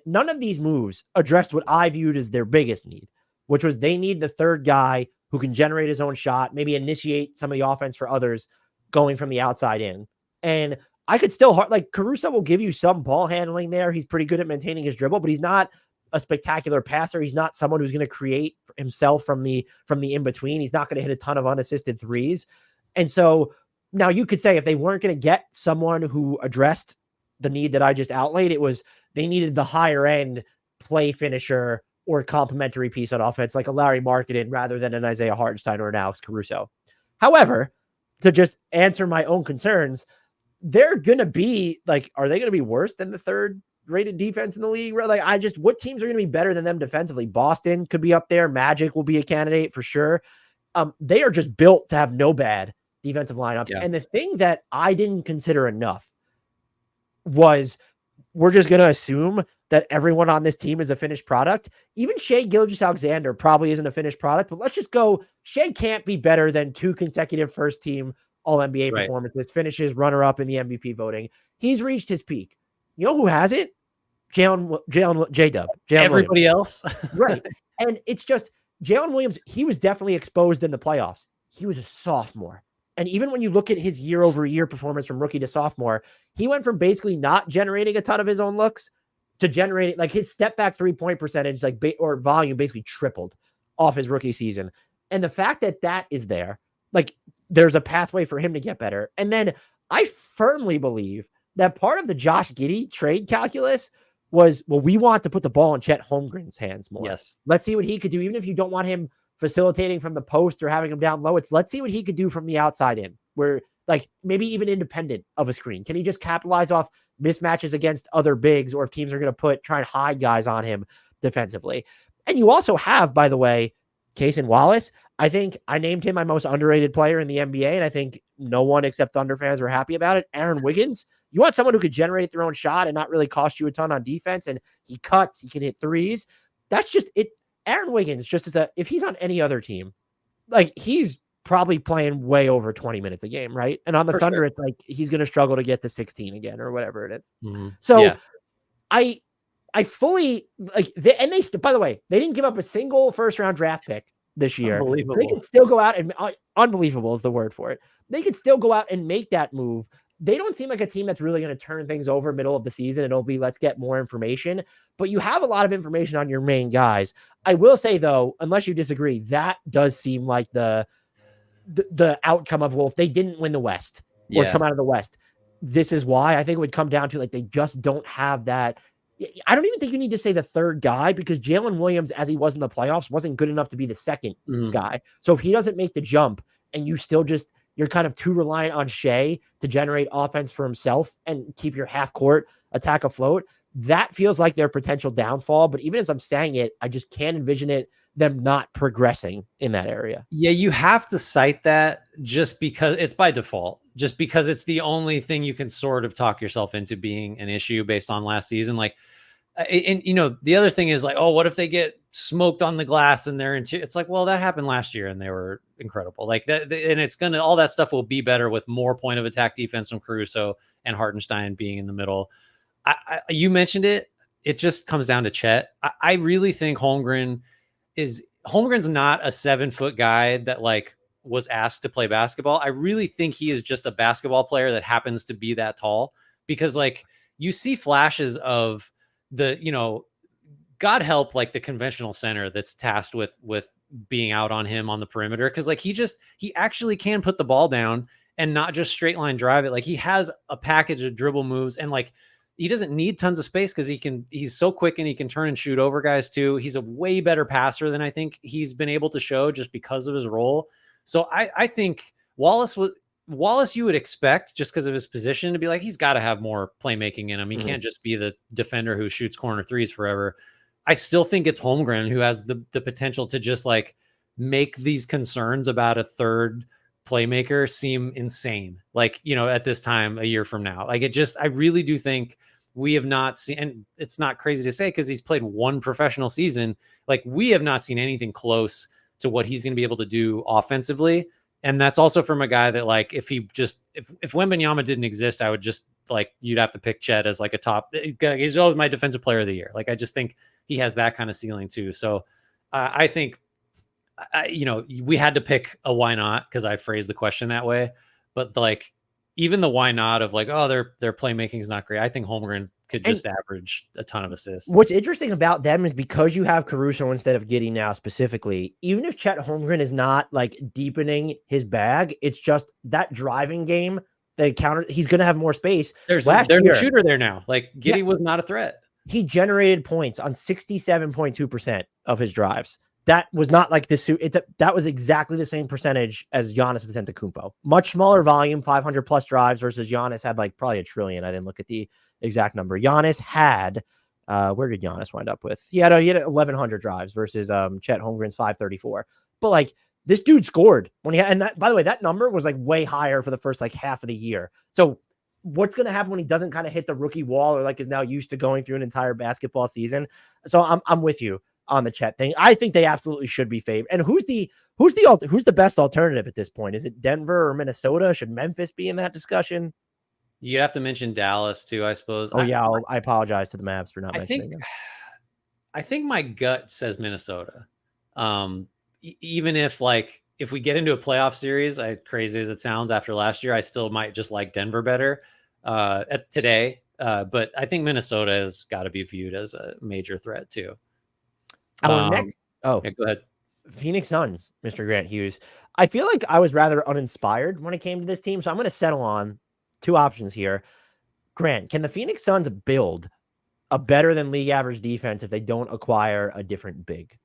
None of these moves addressed what I viewed as their biggest need, which was they need the third guy who can generate his own shot, maybe initiate some of the offense for others going from the outside in. And I could still Caruso will give you some ball handling there. He's pretty good at maintaining his dribble, but he's not a spectacular passer. He's not someone who's going to create himself from the in-between. He's not going to hit a ton of unassisted threes. And so now you could say if they weren't going to get someone who addressed the need that I just outlaid, it was they needed the higher end play finisher or complementary piece on offense, like a Larry Markkinen rather than an Isaiah Hartenstein or an Alex Caruso. However, to just answer my own concerns, they're going to be are they going to be worse than the third rated defense in the league? What teams are going to be better than them defensively? Boston could be up there. Magic will be a candidate for sure. They are just built to have no bad defensive lineups. Yeah. And the thing that I didn't consider enough was we're just going to assume that everyone on this team is a finished product. Even Shai Gilgeous-Alexander probably isn't a finished product, but let's just go. Shai can't be better than 2 consecutive first team All-NBA performances, finishes runner-up in the MVP voting. He's reached his peak. You know who has it? J-Dub. Everybody else. Right. And it's just Jalen Williams, he was definitely exposed in the playoffs. he was a sophomore. And even when you look at his year-over-year performance from rookie to sophomore, he went from basically not generating a ton of his own looks to generating, like, his step back 3-point percentage, like, or volume basically tripled off his rookie season. And the fact that that is there, like, there's a pathway for him to get better. And then I firmly believe that part of the Josh Giddey trade calculus was, well, we want to put the ball in Chet Holmgren's hands more. Yes. Let's see what he could do. Even if you don't want him facilitating from the post or having him down low, it's let's see what he could do from the outside in, where, like, maybe even independent of a screen. Can he just capitalize off mismatches against other bigs, or if teams are going to try and hide guys on him defensively? And you also have, by the way, Cason Wallace. I think I named him my most underrated player in the NBA, and I think no one except Thunder fans were happy about it. Aaron Wiggins. You want someone who could generate their own shot and not really cost you a ton on defense, and he cuts, he can hit threes. That's just it. Aaron Wiggins, just if he's on any other team, like, he's probably playing way over 20 minutes a game, right? And on the Thunder, it's like he's going to struggle to get to 16 again or whatever it is. Mm-hmm. So yeah. I fully, like, by the way, they didn't give up a single first-round draft pick this year. So they can still go out and, unbelievable is the word for it. They could still go out and make that move. They don't seem like a team that's really going to turn things over middle of the season. It'll be, let's get more information, but you have a lot of information on your main guys. I will say, though, unless you disagree, that does seem like the outcome of, well, if they didn't win the West or come out of the West, this is why. I think it would come down to, like, they just don't have that. I don't even think you need to say the third guy, because Jalen Williams, as he was in the playoffs, wasn't good enough to be the second guy. So if he doesn't make the jump and you still you're kind of too reliant on Shea to generate offense for himself and keep your half court attack afloat, that feels like their potential downfall. But even as I'm saying it, I just can't envision them not progressing in that area. Yeah, you have to cite that just because it's by default, just because it's the only thing you can sort of talk yourself into being an issue based on last season. Like, and the other thing is, like, oh, what if they get smoked on the glass and they're into, it's like, well, that happened last year and they were incredible. Like that, and it's all that stuff will be better with more point of attack defense from Caruso and Hartenstein being in the middle. You mentioned it. It just comes down to Chet. I really think Holmgren's not a 7-foot guy that, like, was asked to play basketball. I really think he is just a basketball player that happens to be that tall, because, like, you see flashes of God help, like, the conventional center that's tasked with being out on him on the perimeter. Cause, like, he actually can put the ball down and not just straight line drive it. Like, he has a package of dribble moves, and, like, he doesn't need tons of space because he's so quick and he can turn and shoot over guys too. He's a way better passer than I think he's been able to show just because of his role. So I think Wallace, you would expect, just because of his position, to be like, he's got to have more playmaking in him. He can't just be the defender who shoots corner threes forever. I still think it's Holmgren who has the potential to just, like, make these concerns about a third playmaker seem insane. Like, at this time a year from now, like, I really do think we have not seen, and it's not crazy to say because he's played one professional season. Like, we have not seen anything close to what he's going to be able to do offensively. And that's also from a guy that, like, if Wembanyama didn't exist, I would just, like, you'd have to pick Chet as, like, a top. He's always my defensive player of the year. Like, I just think he has that kind of ceiling too. So I think, we had to pick a why not, because I phrased the question that way. But, like, even the why not of, like, oh, their playmaking is not great. I think Holmgren could just average a ton of assists. What's interesting about them is, because you have Caruso instead of Giddey now specifically, even if Chet Holmgren is not, like, deepening his bag, it's just that driving game, he's going to have more space. There's a shooter there now. Like, Giddey was not a threat. He generated points on 67.2% of his drives. That was not like this. That was exactly the same percentage as Giannis Antetokounmpo. Much smaller volume, 500 plus drives, versus Giannis had, like, probably a trillion. I didn't look at the exact number. Giannis had, where did Giannis wind up with? He had 1,100 drives versus Chet Holmgren's 534. But, like, this dude scored when he had, and that, by the way, that number was, like, way higher for the first, like, half of the year. So what's going to happen when he doesn't kind of hit the rookie wall, or, like, is now used to going through an entire basketball season? So I'm with you on the Chet thing. I think they absolutely should be favored. And who's the best alternative at this point? Is it Denver or Minnesota? Should Memphis be in that discussion? You have to mention Dallas too, I suppose. Oh, I apologize to the Mavs for not mentioning them. I think my gut says Minnesota. Even if, like, if we get into a playoff series, crazy as it sounds after last year, I still might just like Denver better at today. But I think Minnesota has got to be viewed as a major threat too. Our next, yeah, go ahead. Phoenix Suns, Mr. Grant Hughes. I feel like I was rather uninspired when it came to this team, so I'm going to settle on two options here. Grant, can the Phoenix Suns build a better than league average defense if they don't acquire a different big?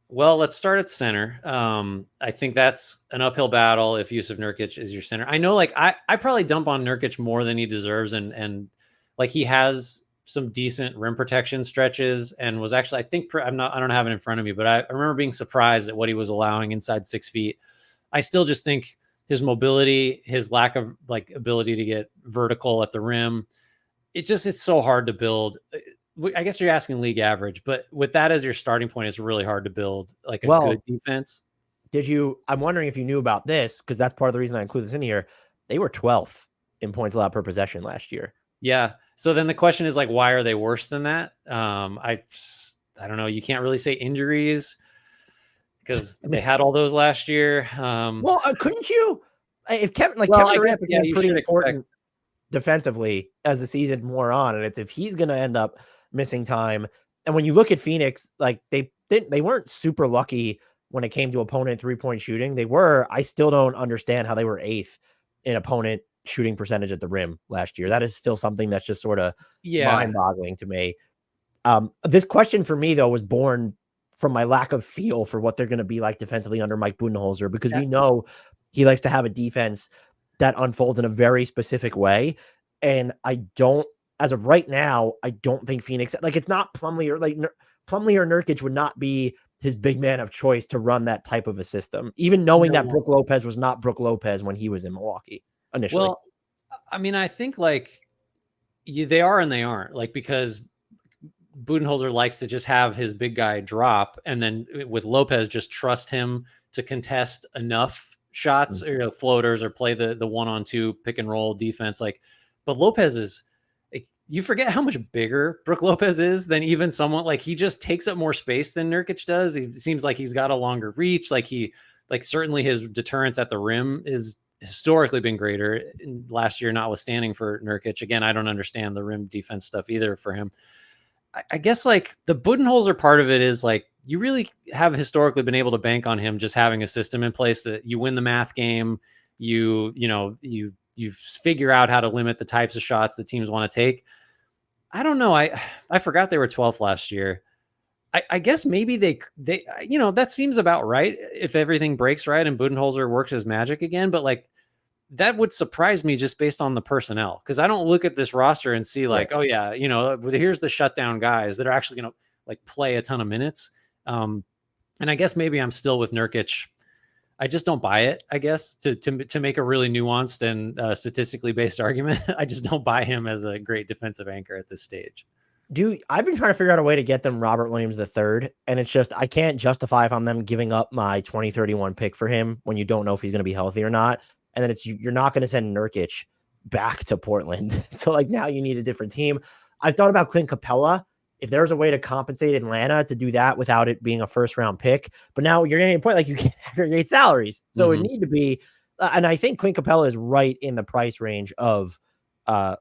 Well, let's start at center. I think that's an uphill battle if Jusuf Nurkic is your center. I know, like I probably dump on Nurkic more than he deserves, and like he has some decent rim protection stretches, and was actually I don't have it in front of me, but I remember being surprised at what he was allowing inside 6 feet. I still just think his mobility, his lack of like ability to get vertical at the rim, it's so hard to build. I guess you're asking league average, but with that as your starting point, it's really hard to build like a good defense. I'm wondering if you knew about this, because that's part of the reason I include this in here. They were 12th in points allowed per possession last year. Yeah. So then the question is like, why are they worse than that? I don't know. You can't really say injuries because they had all those last year. Couldn't you? If Kevin Durant became pretty important defensively as the season wore on, and it's if he's going to end up missing time. And when you look at Phoenix, like they weren't super lucky when it came to opponent 3-point shooting. I still don't understand how they were 8th in opponent shooting percentage at the rim last year. That is still something that's just sort of mind-boggling to me. This question for me though was born from my lack of feel for what they're going to be like defensively under Mike Budenholzer, because we know he likes to have a defense that unfolds in a very specific way. And as of right now, I don't think Phoenix, like it's not Plumlee or Nurkic would not be his big man of choice to run that type of a system, even knowing that Brook Lopez was not Brook Lopez when he was in Milwaukee initially. Well, I mean, I think like they are and they aren't, like, because Budenholzer likes to just have his big guy drop, and then with Lopez, just trust him to contest enough shots or floaters or play the 1-on-2 pick and roll defense. Like, but Lopez is, you forget how much bigger Brook Lopez is than even someone like he just takes up more space than Nurkic does. It seems like he's got a longer reach. Like certainly his deterrence at the rim is historically been greater last year, notwithstanding for Nurkic. Again, I don't understand the rim defense stuff either for him. I guess like the Budenholzer part of it is like, you really have historically been able to bank on him just having a system in place that you win the math game. You figure out how to limit the types of shots that teams want to take. I don't know. I forgot they were 12th last year. I guess maybe they that seems about right if everything breaks right and Budenholzer works his magic again. But like that would surprise me just based on the personnel, because I don't look at this roster and see like, oh yeah, here's the shutdown guys that are actually going to like play a ton of minutes. And I guess maybe I'm still with Nurkic. I just don't buy it, I guess, to make a really nuanced and statistically based argument. I just don't buy him as a great defensive anchor at this stage. I've been trying to figure out a way to get them Robert Williams III, and it's just I can't justify if I'm them giving up my 2031 pick for him when you don't know if he's going to be healthy or not. And then you're not going to send Nurkic back to Portland. So like now you need a different team. I've thought about Clint Capella. If there's a way to compensate Atlanta to do that without it being a first round pick, but now you're getting a point like you can't aggregate salaries. So it need to be, and I think Clint Capella is right in the price range of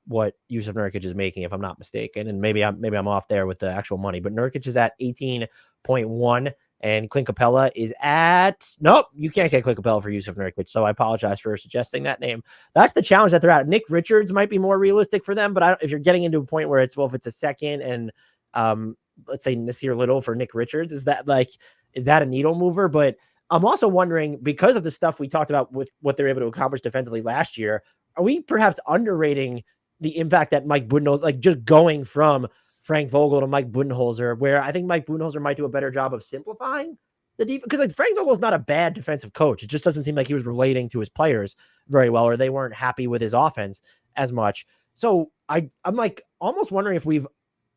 what Jusuf Nurkic is making, if I'm not mistaken. And maybe I'm off there with the actual money, but Nurkic is at 18.1 and Clint Capella is at, nope, you can't get Clint Capella for Jusuf Nurkic. So I apologize for suggesting that name. That's the challenge that they're at. Nick Richards might be more realistic for them, but if you're getting into a point where it's, well, if it's a second and let's say Nasir Little for Nick Richards, is that a needle mover? But I'm also wondering, because of the stuff we talked about with what they're able to accomplish defensively last year, are we perhaps underrating the impact that Mike Budenholzer, like just going from Frank Vogel to Mike Budenholzer, where I think Mike Budenholzer might do a better job of simplifying the defense? Because like Frank Vogel is not a bad defensive coach. It just doesn't seem like he was relating to his players very well, or they weren't happy with his offense as much. So I'm like almost wondering if we've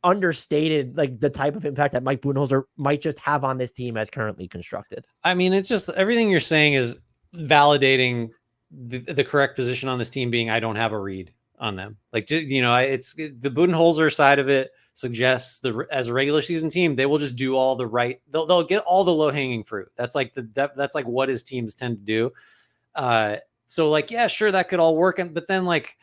understated like the type of impact that Mike Budenholzer might just have on this team as currently constructed. I mean, it's just everything you're saying is validating the correct position on this team being I don't have a read on them. Like, it's the Budenholzer side of it suggests as a regular season team, they will just do all the right. They'll get all the low hanging fruit. That's like that's like what his teams tend to do. So like, yeah, sure, that could all work. But then like,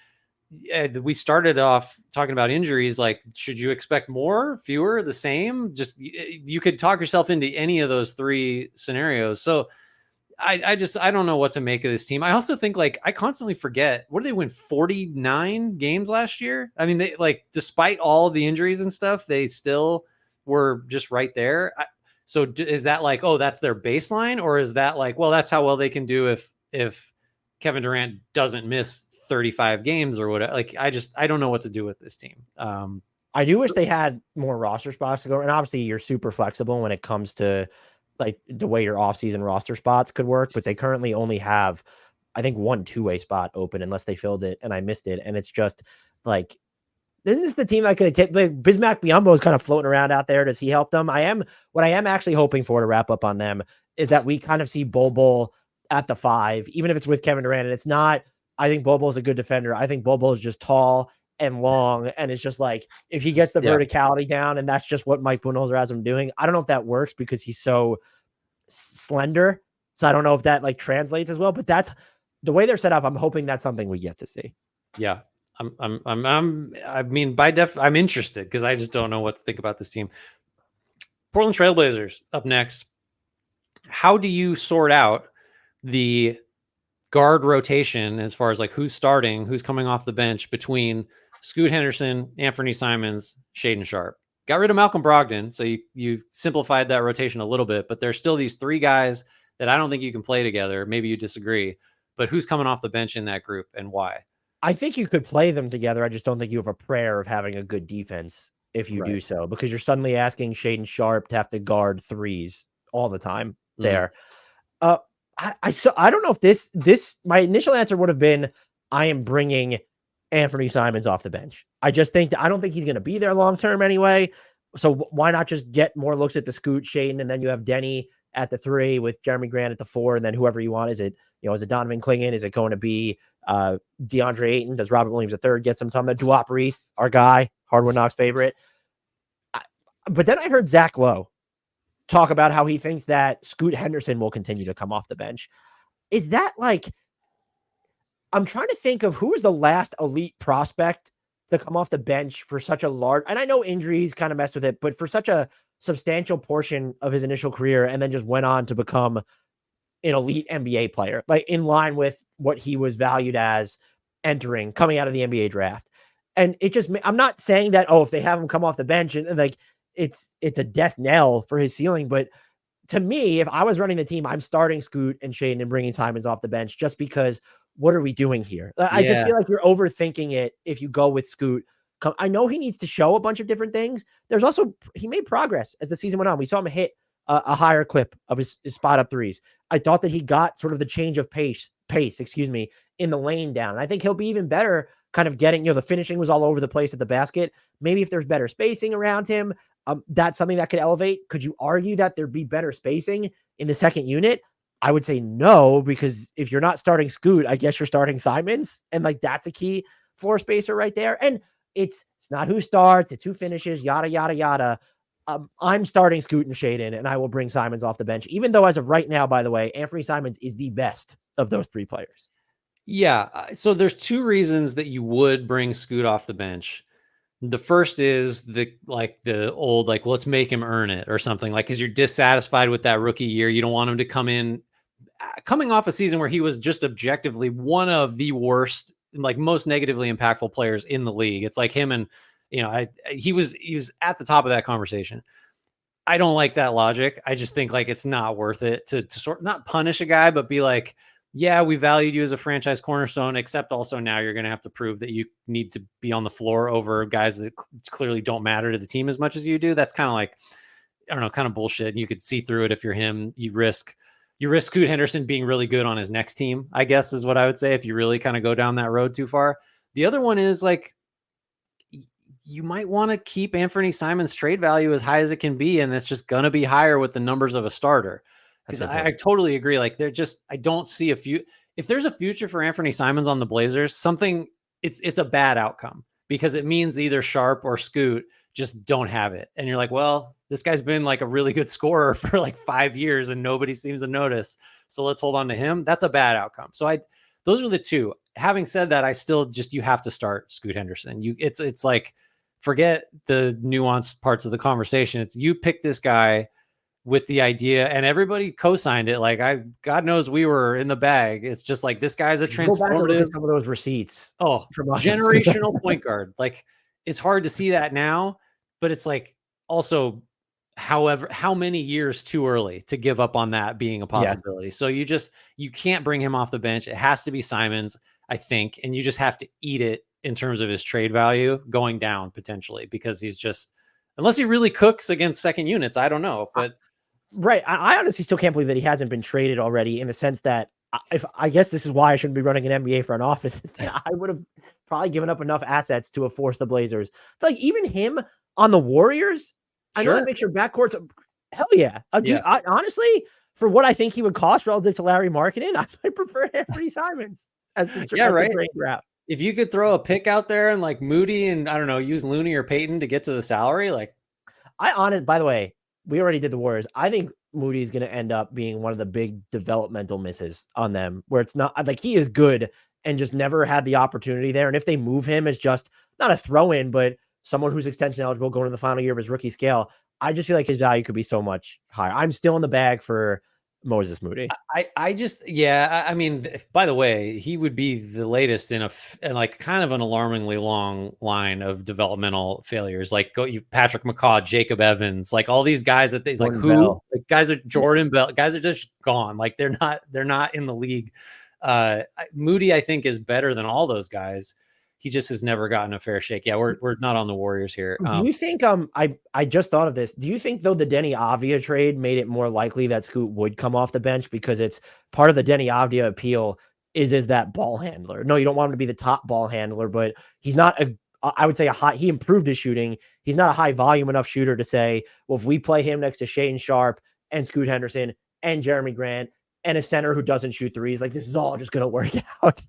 we started off talking about injuries. Like, should you expect more, fewer, the same? Just, you could talk yourself into any of those three scenarios. So I don't know what to make of this team. I also think, like, I constantly forget, what did they win, 49 games last year? I mean, they, like, despite all of the injuries and stuff, they still were just right there. So is that like, oh, that's their baseline? Or is that like, well, that's how well they can do if Kevin Durant doesn't miss 35 games or whatever? Like, I don't know what to do with this team. I do wish they had more roster spots to go. And obviously you're super flexible when it comes to like the way your offseason roster spots could work, but they currently only have, I think, one two-way spot open unless they filled it and I missed it. And it's just like, isn't this the team that could take, like, Bismack Biyombo is kind of floating around out there? Does he help them? What I am actually hoping for, to wrap up on them, is that we kind of see Bol Bol at the 5, even if it's with Kevin Durant. And it's not, I think Bol Bol is a good defender. I think Bol Bol is just tall and long. And it's just like, if he gets the verticality down, and that's just what Mike Budenholzer has him doing. I don't know if that works because he's so slender. So I don't know if that like translates as well, but that's the way they're set up. I'm hoping that's something we get to see. Yeah. I'm interested because I just don't know what to think about this team. Portland Trailblazers up next. How do you sort out the guard rotation as far as like who's starting, who's coming off the bench between Scoot Henderson, Anthony Simons, Shaedon Sharpe? Got rid of Malcolm Brogdon, so you simplified that rotation a little bit, but there's still these three guys that I don't think you can play together. Maybe you disagree, but who's coming off the bench in that group and why? I think you could play them together. I just don't think you have a prayer of having a good defense if you do so, because you're suddenly asking Shaedon Sharpe to have to guard threes all the time there. I don't know if this my initial answer would have been, I am bringing Anthony Simons off the bench. I just think I don't think he's going to be there long term anyway. So why not just get more looks at the Scoot, Shaedon, and then you have Denny at the 3 with Jeremy Grant at the 4, and then whoever you want. Is it Donovan Clingan? Is it going to be DeAndre Ayton? Does Robert Williams III get some time? Duop Reith, our guy, Hardwood Knox favorite. But then I heard Zach Lowe talk about how he thinks that Scoot Henderson will continue to come off the bench. Is that like, I'm trying to think of who is the last elite prospect to come off the bench for such a large, and I know injuries kind of messed with it, but for such a substantial portion of his initial career, and then just went on to become an elite NBA player, like in line with what he was valued as coming out of the NBA draft. And it just, I'm not saying that, if they have him come off the bench and like, it's a death knell for his ceiling. But to me, if I was running the team, I'm starting Scoot and Shaedon and bringing Simons off the bench, just because what are we doing here? I just feel like you're overthinking it if you go with Scoot. I know he needs to show a bunch of different things. There's also, he made progress as the season went on. We saw him hit a higher clip of his spot up threes. I thought that he got sort of the change of pace, in the lane down. And I think he'll be even better kind of getting, the finishing was all over the place at the basket. Maybe if there's better spacing around him, that's something that could elevate. Could you argue that there'd be better spacing in the second unit? I would say no, because if you're not starting Scoot, I guess you're starting Simons. And like, that's a key floor spacer right there. And it's not who starts, it's who finishes, yada, yada, yada. I'm starting Scoot and Shaedon, and I will bring Simons off the bench, even though as of right now, by the way, Anthony Simons is the best of those three players. Yeah. So there's two reasons that you would bring Scoot off the bench. The first is the old, well, let's make him earn it or something, like, because you're dissatisfied with that rookie year. You don't want him to come in coming off a season where he was just objectively one of the worst, like most negatively impactful players in the league. It's like him and, he was at the top of that conversation. I don't like that logic. I just think like it's not worth it to sort not punish a guy, but be like, yeah, we valued you as a franchise cornerstone, except also now you're going to have to prove that you need to be on the floor over guys that clearly don't matter to the team as much as you do. That's kind of like, I don't know, kind of bullshit. And you could see through it if you're him. You risk Scoot Henderson being really good on his next team, I guess is what I would say, if you really kind of go down that road too far. The other one is like, you might want to keep Anthony Simons' trade value as high as it can be, and it's just going to be higher with the numbers of a starter. Because I totally agree. Like, I don't see if there's a future for Anthony Simons on the Blazers, it's a bad outcome, because it means either Sharp or Scoot just don't have it. And you're like, well, this guy's been like a really good scorer for like 5 years and nobody seems to notice. So let's hold on to him. That's a bad outcome. So those are the two. Having said that, I still just, you have to start Scoot Henderson. It's like, forget the nuanced parts of the conversation. It's you pick this guy with the idea, and everybody co-signed it. Like God knows we were in the bag. It's just like, this guy's a transformative. Some of those receipts. Oh, from generational point guard. Like, it's hard to see that now, but it's like also, however, how many years too early to give up on that being a possibility. So you can't bring him off the bench. It has to be Simons, I think, and you just have to eat it in terms of his trade value going down potentially, because he's just, unless he really cooks against second units, I don't know. But right. I honestly still can't believe that he hasn't been traded already, in the sense that I guess this is why I shouldn't be running an NBA front office. I would have probably given up enough assets to have forced the Blazers. Like, even him on the Warriors, I know that makes your backcourt's hell yeah. I honestly, for what I think he would cost relative to Larry Markkinen, I might prefer Anthony Simons as the trade route. If you could throw a pick out there and like Moody and, I don't know, use Looney or Payton to get to the salary, like, by the way, we already did the Warriors. I think Moody's going to end up being one of the big developmental misses on them, where it's not like he is good and just never had the opportunity there. And if they move him as just not a throw in, but someone who's extension eligible going to the final year of his rookie scale, I just feel like his value could be so much higher. I'm still in the bag for Moses Moody. I mean, by the way, he would be the latest in like kind of an alarmingly long line of developmental failures. Like Patrick McCaw, Jacob Evans, like all these guys that like like guys are Jordan Bell, guys are just gone. Like they're not in the league. Moody, I think, is better than all those guys. He just has never gotten a fair shake. Yeah, we're not on the Warriors here. Do you think I just thought of this. Do you think, though, the Denny Avdia trade made it more likely that Scoot would come off the bench, because it's part of the Denny Avdia appeal is that ball handler? No, you don't want him to be the top ball handler, but he's not I would say he improved his shooting. He's not a high volume enough shooter to say, well, if we play him next to Shane Sharp and Scoot Henderson and Jeremy Grant and a center who doesn't shoot threes, like, this is all just going to work out.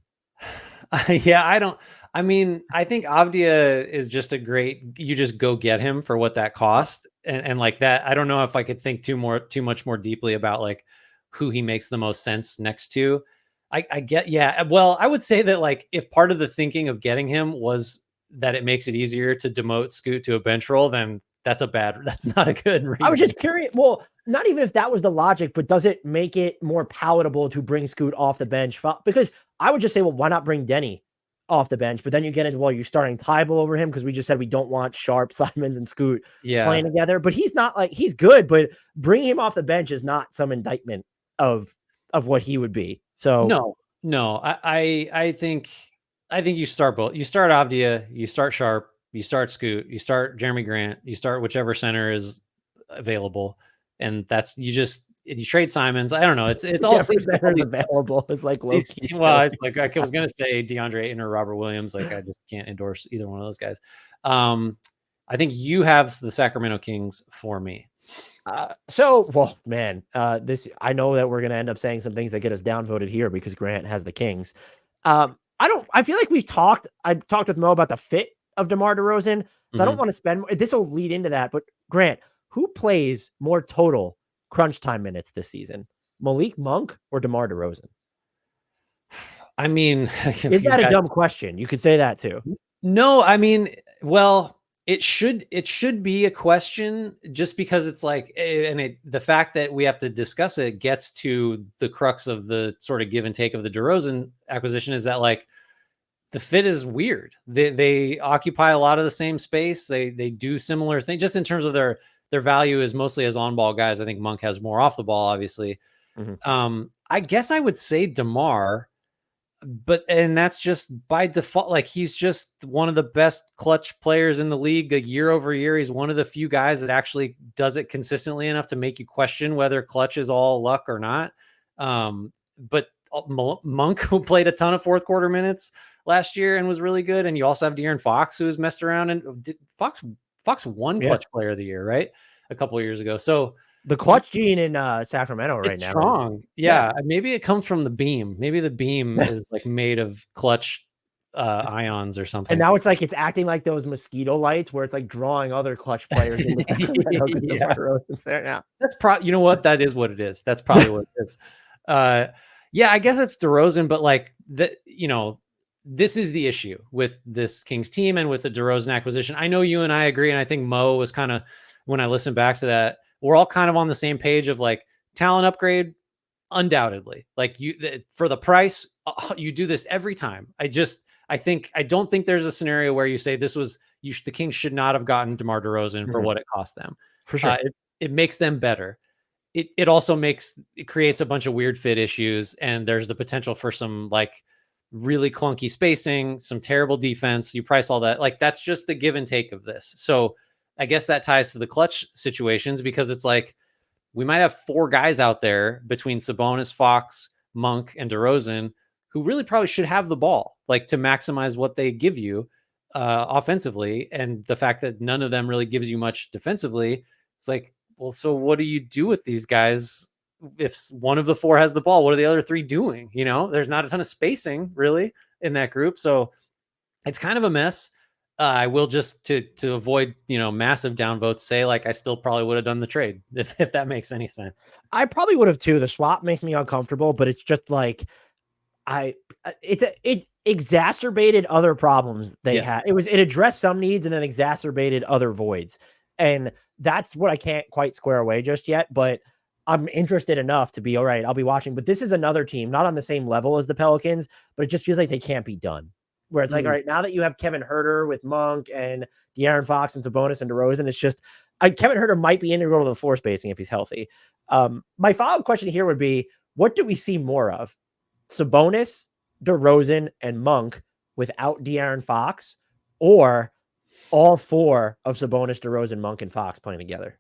I mean, I think Avdia is just you just go get him for what that cost. And like that, I don't know if I could think too much more deeply about like who he makes the most sense next to. Well, I would say that, like, if part of the thinking of getting him was that it makes it easier to demote Scoot to a bench role, then that's not a good reason. I was just curious. Well, not even if that was the logic, but does it make it more palatable to bring Scoot off the bench? Because I would just say, well, why not bring Denny off the bench? But then you get into, well, you're starting Thybulle over him, because we just said we don't want Sharp, Simons, and Scoot playing together. But he's not, like, he's good, but bringing him off the bench is not some indictment of what he would be. So no, I think you start both. You start Avdia, you start Sharp, you start Scoot, you start Jeremy Grant, you start whichever center is available, and you trade Simons. I don't know. It's all available. It's like low key. Well, it's like, I was going to say DeAndre Ayton or Robert Williams. Like, I just can't endorse either one of those guys. I think you have the Sacramento Kings for me. Well, man, I know that we're going to end up saying some things that get us downvoted here because Grant has the Kings. I feel like I talked with Mo about the fit of DeMar DeRozan, so I don't want to spend, this will lead into that, but Grant, who plays more total crunch time minutes this season, Malik Monk or DeMar DeRozan? I mean, is that a dumb question? You could say that too. No, I mean, well, it should be a question, just because it's like, and the fact that we have to discuss it gets to the crux of the sort of give and take of the DeRozan acquisition, is that, like, the fit is weird. They occupy a lot of the same space. They do similar things, just in terms of their value is mostly as on-ball guys. I think Monk has more off the ball, obviously. I guess I would say DeMar, and that's just by default. Like, he's just one of the best clutch players in the league. Year over year, he's one of the few guys that actually does it consistently enough to make you question whether clutch is all luck or not. But Monk, who played a ton of fourth quarter minutes last year and was really good, and you also have De'Aaron Fox, who has messed around, and Fox won clutch player of the year, right? A couple of years ago. So the clutch gene in Sacramento right it's now. Strong. Yeah. Maybe it comes from the beam. Maybe the beam is like made of clutch ions or something. And now it's like it's acting like those mosquito lights where it's like drawing other clutch players in the Yeah. there now. That's you know what? That is what it is. That's probably what it is. Yeah, I guess it's DeRozan, but like this is the issue with this Kings team and with the DeRozan acquisition. I know you and I agree, and I think Mo was kind of, when I listened back to that, we're all kind of on the same page of like talent upgrade, undoubtedly. Like for the price, you do this every time. I don't think there's a scenario where you say the Kings should not have gotten DeMar DeRozan for what it cost them. For sure. It makes them better. It also creates a bunch of weird fit issues, and there's the potential for some like really clunky spacing, some terrible defense. You price all that. Like that's just the give and take of this. So I guess that ties to the clutch situations, because it's like we might have 4 guys out there between Sabonis, Fox, Monk, and DeRozan who really probably should have the ball, like to maximize what they give you offensively. And the fact that none of them really gives you much defensively, it's like, well, so what do you do with these guys? If one of the 4 has the ball, what are the other 3 doing? There's not a ton of spacing really in that group. So it's kind of a mess. I will just to avoid, massive downvotes say like, I still probably would have done the trade if that makes any sense. I probably would have too. The swap makes me uncomfortable, but it's just like, it exacerbated other problems they had. It addressed some needs and then exacerbated other voids. And that's what I can't quite square away just yet, but I'm interested enough to be all right. I'll be watching, but this is another team, not on the same level as the Pelicans, but it just feels like they can't be done. Where it's like, all right, now that you have Kevin Huerter with Monk and De'Aaron Fox and Sabonis and DeRozan, it's just Kevin Huerter might be integral to the floor spacing if he's healthy. My follow-up question here would be, what do we see more of? Sabonis, DeRozan, and Monk without De'Aaron Fox, or all 4 of Sabonis, DeRozan, Monk, and Fox playing together?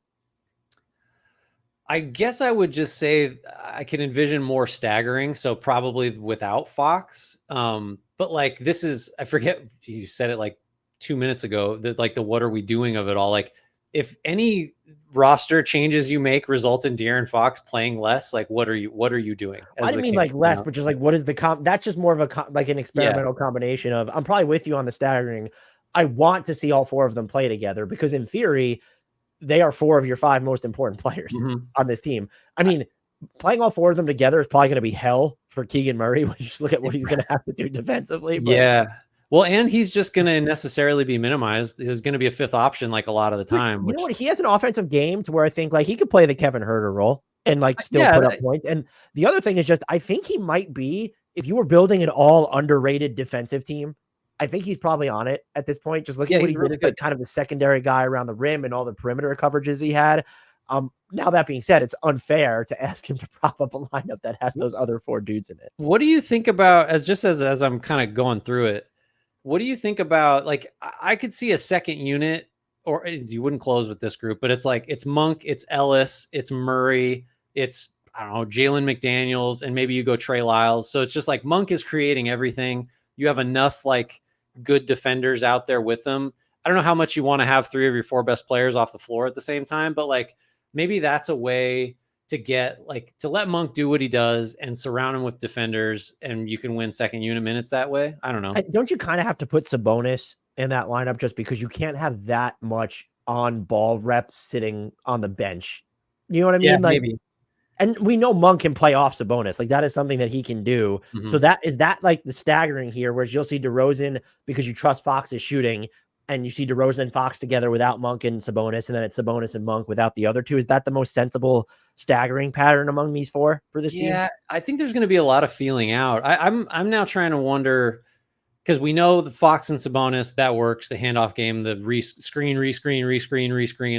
I guess I would just say I can envision more staggering. So probably without Fox. But like, I forget if you said it like 2 minutes ago, that like what are we doing of it all? Like if any roster changes you make result in De'Aaron Fox playing less, like what are you doing? I didn't mean like less, but just like, what is that's just more of like an experimental combination of, I'm probably with you on the staggering. I want to see all 4 of them play together because in theory, they are 4 of your 5 most important players on this team. I mean, playing all 4 of them together is probably going to be hell for Keegan Murray when you just look at what he's going to have to do defensively. But yeah. Well, and he's just going to necessarily be minimized. He's going to be a 5th option like a lot of the time. You know what? He has an offensive game to where I think like he could play the Kevin Huerter role and like still put up points. And the other thing is just, I think he might be, if you were building an all underrated defensive team, I think he's probably on it at this point. Just looking at what he did, like kind of the secondary guy around the rim and all the perimeter coverages he had. Now that being said, it's unfair to ask him to prop up a lineup that has those other 4 dudes in it. What do you think about, as I'm kind of going through it, what do you think about, like, I could see a second unit, or you wouldn't close with this group, but it's like, it's Monk, it's Ellis, it's Murray, it's, I don't know, Jalen McDaniels, and maybe you go Trey Lyles. So it's just like Monk is creating everything. You have enough like good defenders out there with them. I don't know how much you want to have 3 of your 4 best players off the floor at the same time, but like maybe that's a way to let Monk do what he does and surround him with defenders, and you can win second unit minutes that way. I don't know. Don't you kind of have to put Sabonis in that lineup just because you can't have that much on ball reps sitting on the bench? You know what I mean? Yeah, like maybe. And we know Monk can play off Sabonis. Like that is something that he can do. So that like the staggering here, whereas you'll see DeRozan because you trust Fox's shooting, and you see DeRozan and Fox together without Monk and Sabonis, and then it's Sabonis and Monk without the other 2. Is that the most sensible staggering pattern among these 4 for this team? Yeah, I think there's going to be a lot of feeling out. I'm now trying to wonder, because we know the Fox and Sabonis, that works. The handoff game, the rescreen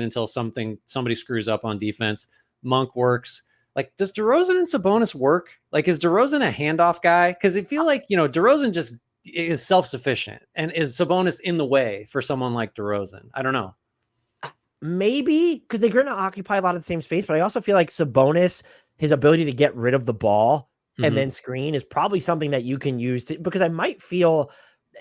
until somebody screws up on defense. Monk works. Like, does DeRozan and Sabonis work? Like, is DeRozan a handoff guy? Because I feel like, DeRozan just is self-sufficient, and is Sabonis in the way for someone like DeRozan? I don't know. Maybe because they're going to occupy a lot of the same space, but I also feel like Sabonis, his ability to get rid of the ball and then screen is probably something that you can use because I might feel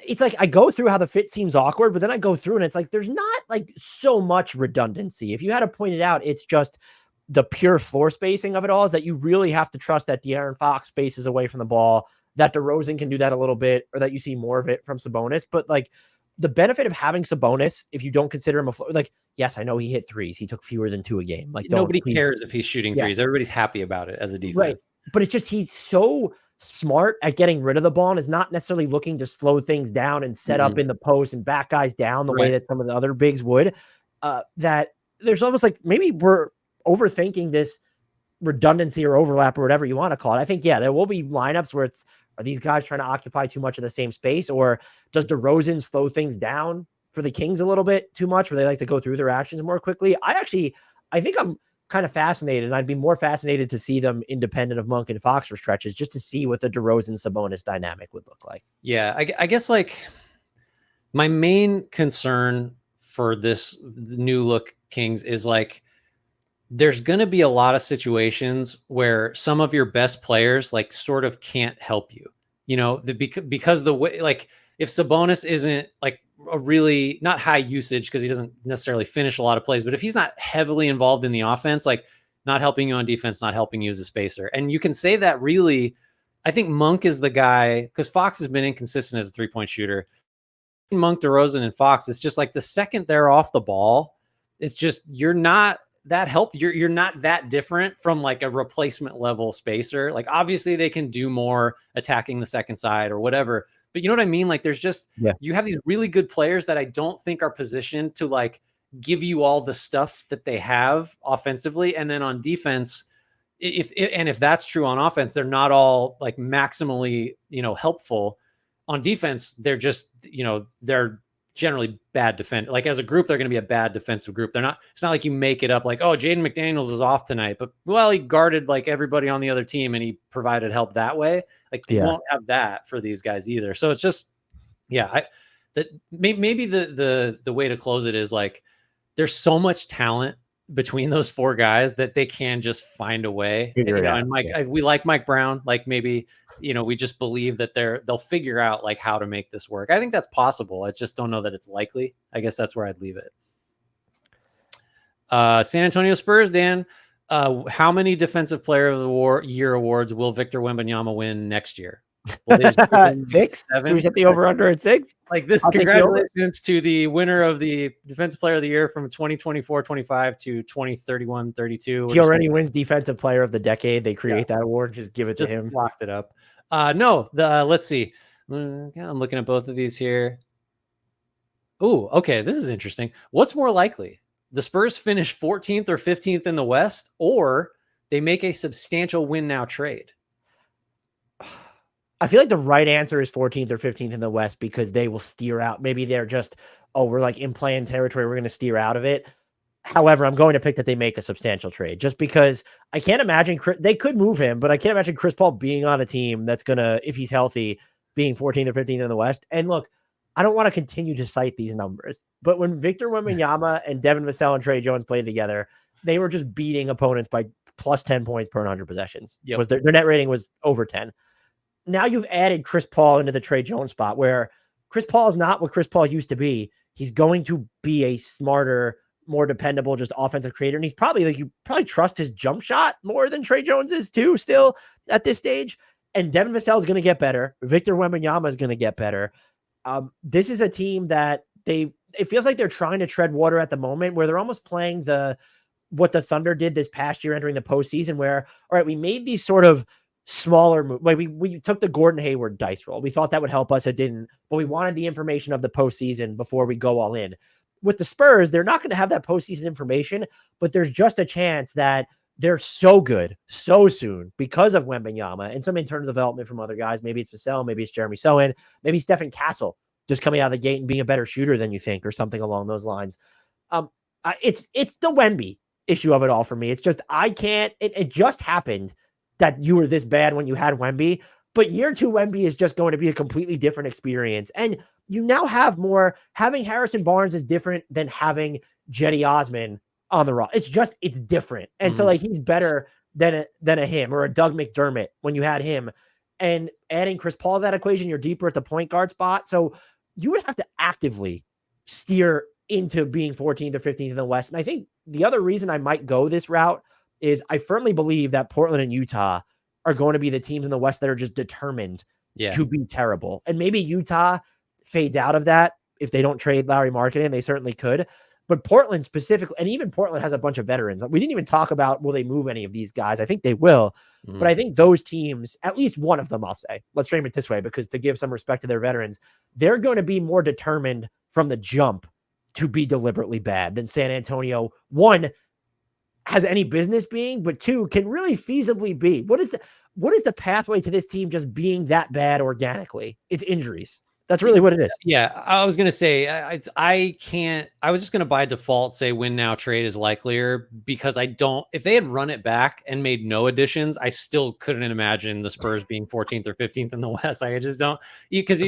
it's like I go through how the fit seems awkward, but then I go through and it's like there's not like so much redundancy. If you had to point it out, it's just the pure floor spacing of it all is that you really have to trust that De'Aaron Fox spaces away from the ball that DeRozan can do that a little bit, or that you see more of it from Sabonis. But like the benefit of having Sabonis, if you don't consider him like, yes, I know he hit threes. He took fewer than 2 a game. Like nobody cares if he's shooting threes. Everybody's happy about it as a defense. Right. But it's just, he's so smart at getting rid of the ball and is not necessarily looking to slow things down and set up in the post and back guys down the way that some of the other bigs would. That there's almost like maybe we're overthinking this redundancy or overlap or whatever you want to call it. I think, yeah, there will be lineups where it's, are these guys trying to occupy too much of the same space, or does DeRozan slow things down for the Kings a little bit too much, where they like to go through their actions more quickly? I think I'm kind of fascinated, and I'd be more fascinated to see them independent of Monk and Fox for stretches, just to see what the DeRozan Sabonis dynamic would look like. Yeah, I guess like my main concern for this new look Kings is like, there's going to be a lot of situations where some of your best players like sort of can't help you, because the way, like if Sabonis isn't like a really not high usage, because he doesn't necessarily finish a lot of plays, but if he's not heavily involved in the offense, like not helping you on defense, not helping you as a spacer. And you can say that really, I think Monk is the guy, because Fox has been inconsistent as a 3-point shooter. Monk, DeRozan, and Fox, it's just like the second they're off the ball, it's just, you're not that you're not that different from like a replacement level spacer. Like obviously they can do more attacking the second side or whatever, but you know what I mean? Like there's just, you have these really good players that I don't think are positioned to like give you all the stuff that they have offensively. And then on defense, if that's true on offense, they're not all like maximally, helpful. On defense, they're just, they're generally bad defense. Like as a group, they're going to be a bad defensive group. It's not like you make it up like, oh, Jaden McDaniels is off tonight, but well, he guarded like everybody on the other team and he provided help that way. Like you won't have that for these guys either. So it's just, maybe the way to close it is like, there's so much talent between those 4 guys that they can just find a way. And Mike, we like Mike Brown, like maybe, we just believe that they'll figure out like how to make this work. I think that's possible. I just don't know that it's likely. I guess that's where I'd leave it. San Antonio Spurs, Dan, how many Defensive Player of the Year awards will Victor Wembanyama win next year? 6? 7? Should we set the over under at 6? Like this, congratulations to the winner of the Defensive Player of the Year from 2024-25 to 2031-32. He already wins Defensive Player of the Decade. They create that award. Just give it to him. Locked it up. Let's see. I'm looking at both of these here. Oh, okay. This is interesting. What's more likely? The Spurs finish 14th or 15th in the West, or they make a substantial win now trade? I feel like the right answer is 14th or 15th in the West, because they will steer out. Maybe they're just, we're like in playing territory, we're going to steer out of it. However, I'm going to pick that they make a substantial trade, just because I can't imagine they could move him, but I can't imagine Chris Paul being on a team that's going to, if he's healthy, being 14th or 15th in the West. And look, I don't want to continue to cite these numbers, but when Victor Wembanyama and Devin Vassell and Trey Jones played together, they were just beating opponents by plus 10 points per 100 possessions. Was their net rating was over 10. Now you've added Chris Paul into the Trey Jones spot, where Chris Paul is not what Chris Paul used to be. He's going to be a smarter, more dependable, just offensive creator. And he's probably like, you probably trust his jump shot more than Trey Jones is too, still at this stage. And Devin Vassell is going to get better. Victor Wembanyama is going to get better. This is a team that it feels like they're trying to tread water at the moment, where they're almost playing what the Thunder did this past year entering the postseason, where, all right, we made these sort of smaller move. Like we took the Gordon Hayward dice roll. We thought that would help us. It didn't, but we wanted the information of the postseason before we go all in. With the Spurs, they're not going to have that postseason information, but there's just a chance that they're so good so soon because of Wembanyama and some internal development from other guys. Maybe it's Vassell, maybe it's Jeremy Sohan, maybe Stephen Castle just coming out of the gate and being a better shooter than you think, or something along those lines. It's the Wemby issue of it all for me. It's just, it just happened that you were this bad when you had Wemby, but year 2 Wemby is just going to be a completely different experience. And you now have more. Having Harrison Barnes is different than having Jetty Osman on the roster. It's different. And so like, he's better than a him or a Doug McDermott when you had him. And adding Chris Paul to that equation, you're deeper at the point guard spot. So you would have to actively steer into being 14th or 15th in the West. And I think the other reason I might go this route is I firmly believe that Portland and Utah are going to be the teams in the West that are just determined to be terrible. And maybe Utah fades out of that if they don't trade Lauri Markkanen. They certainly could. But Portland specifically, and even Portland has a bunch of veterans. We didn't even talk about will they move any of these guys. I think they will. But I think those teams, at least one of them, I'll say, let's frame it this way, because to give some respect to their veterans, they're going to be more determined from the jump to be deliberately bad than San Antonio. One, has any business being, but two, can really feasibly be. What is the pathway to this team just being that bad organically? It's injuries. That's really what it is. Yeah, I was going to say, I was just going to by default say win now trade is likelier, because if they had run it back and made no additions, I still couldn't imagine the Spurs being 14th or 15th in the West. I just don't, because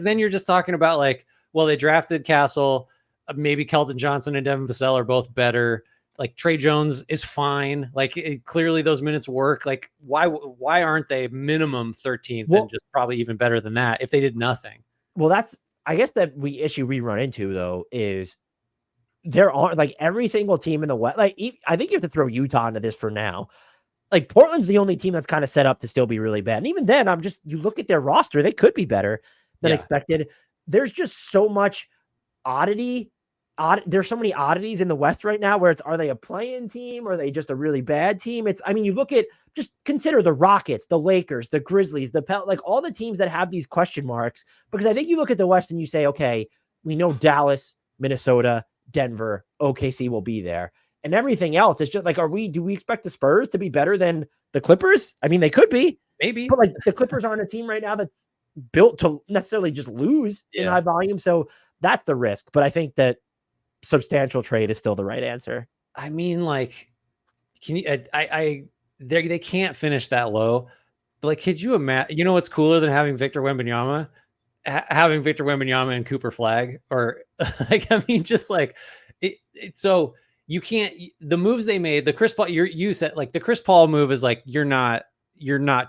then you're just talking about like, well, they drafted Castle, maybe Keldon Johnson and Devin Vassell are both better. Like Trey Jones is fine. Like clearly those minutes work. Like why aren't they minimum 13th and just probably even better than that if they did nothing? Well, I guess that issue we run into though is there aren't like every single team in the West. Like I think you have to throw Utah into this for now. Like Portland's the only team that's kind of set up to still be really bad. And even then, you look at their roster, they could be better than expected. There's just so much oddity. There's so many oddities in the West right now where are they a play-in team? Or are they just a really bad team? You look at, just consider the Rockets, the Lakers, the Grizzlies, like all the teams that have these question marks, because I think you look at the West and you say, okay, we know Dallas, Minnesota, Denver, OKC will be there. And everything else is just like, do we expect the Spurs to be better than the Clippers? I mean, they could be. Maybe. But like the Clippers aren't a team right now that's built to necessarily just lose in high volume. So that's the risk. But I think that substantial trade is still the right answer. I mean, like, can you? They can't finish that low. But like, could you imagine? You know what's cooler than having Victor Wembanyama? Having Victor Wembanyama and Cooper Flag, or like, I mean, just like it. So you can't. The moves they made, the Chris Paul. You said like the Chris Paul move is like you're not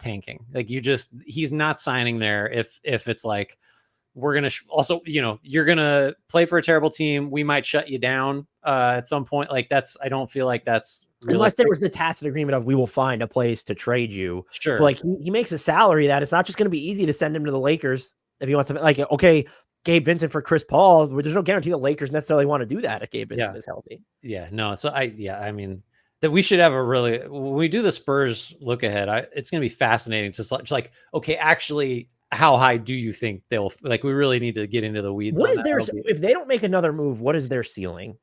tanking. Like he's not signing there if it's like, we're going to also, you're going to play for a terrible team. We might shut you down at some point. Like I don't feel like that's realistic. Unless there was the tacit agreement of we will find a place to trade you. Sure. But like he makes a salary that it's not just going to be easy to send him to the Lakers if he wants to, like, okay, Gabe Vincent for Chris Paul. There's no guarantee the Lakers necessarily want to do that if Gabe Vincent is healthy. Yeah, no. So I mean, that we should have when we do the Spurs look ahead, it's going to be fascinating to like, okay, actually, how high do you think they'll, like, we really need to get into the weeds. What is if they don't make another move, what is their ceiling?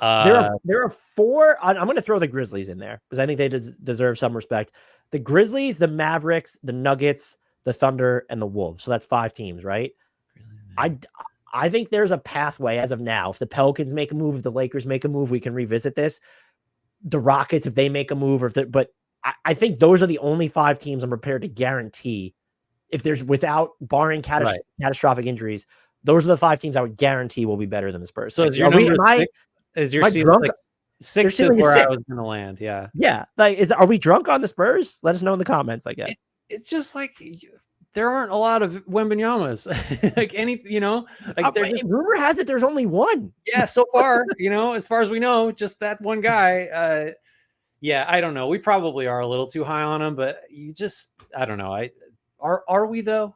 There are four. I'm going to throw the Grizzlies in there because I think they deserve some respect. The Grizzlies, the Mavericks, the Nuggets, the Thunder, and the Wolves. So that's 5 teams, right? I think there's a pathway as of now. If the Pelicans make a move, if the Lakers make a move, we can revisit this. The Rockets, if they make a move, but I think those are the only 5 teams I'm prepared to guarantee. If there's without barring catastrophic injuries, those are the 5 teams I would guarantee will be better than the Spurs. So is your number 6? Is your ceiling like 6 is where I was going to land? Yeah. Yeah. Like, are we drunk on the Spurs? Let us know in the comments, I guess. It's just like there aren't a lot of Wembanyamas. Like rumor has it there's only one. Yeah, so far, as far as we know, just that one guy. Yeah, I don't know. We probably are a little too high on him, but I don't know. Are we though?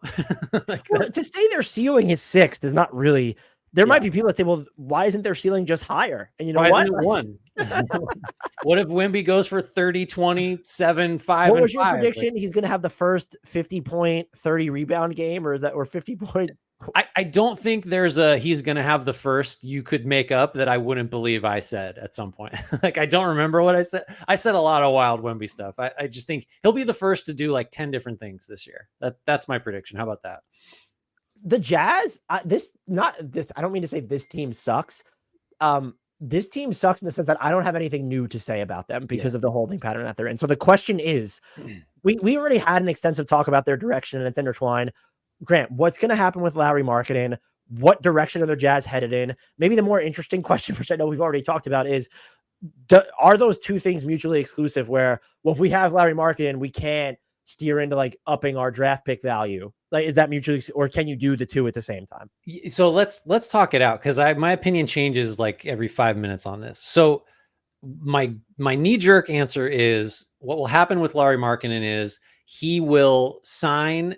Well, to say their ceiling is 6th is not really. There might be people that say, "Well, why isn't their ceiling just higher?" And you know why isn't it 1? What if Wemby goes for 30, 20, 7, 5? What was your prediction? Like, he's going to have the first 50-point, 30 rebound game, or 50-point? I don't think he's going to have the first you could make up that I wouldn't believe I said at some point. Like, I don't remember what I said. I said a lot of wild Wemby stuff. I just think he'll be the first to do like 10 different things this year. That's my prediction. How about that? The Jazz, I don't mean to say this team sucks. This team sucks in the sense that I don't have anything new to say about them because of the holding pattern that they're in. So the question is, we already had an extensive talk about their direction and it's intertwined. Grant, what's going to happen with Lauri Markkanen? What direction are the Jazz headed in? Maybe the more interesting question, which I know we've already talked about, is are those two things mutually exclusive where, well, if we have Lauri Markkanen, we can't steer into like upping our draft pick value? Like, is that mutually, or can you do the two at the same time? So let's talk it out, because my opinion changes like every 5 minutes on this. So my knee jerk answer is what will happen with Lauri Markkanen is he will sign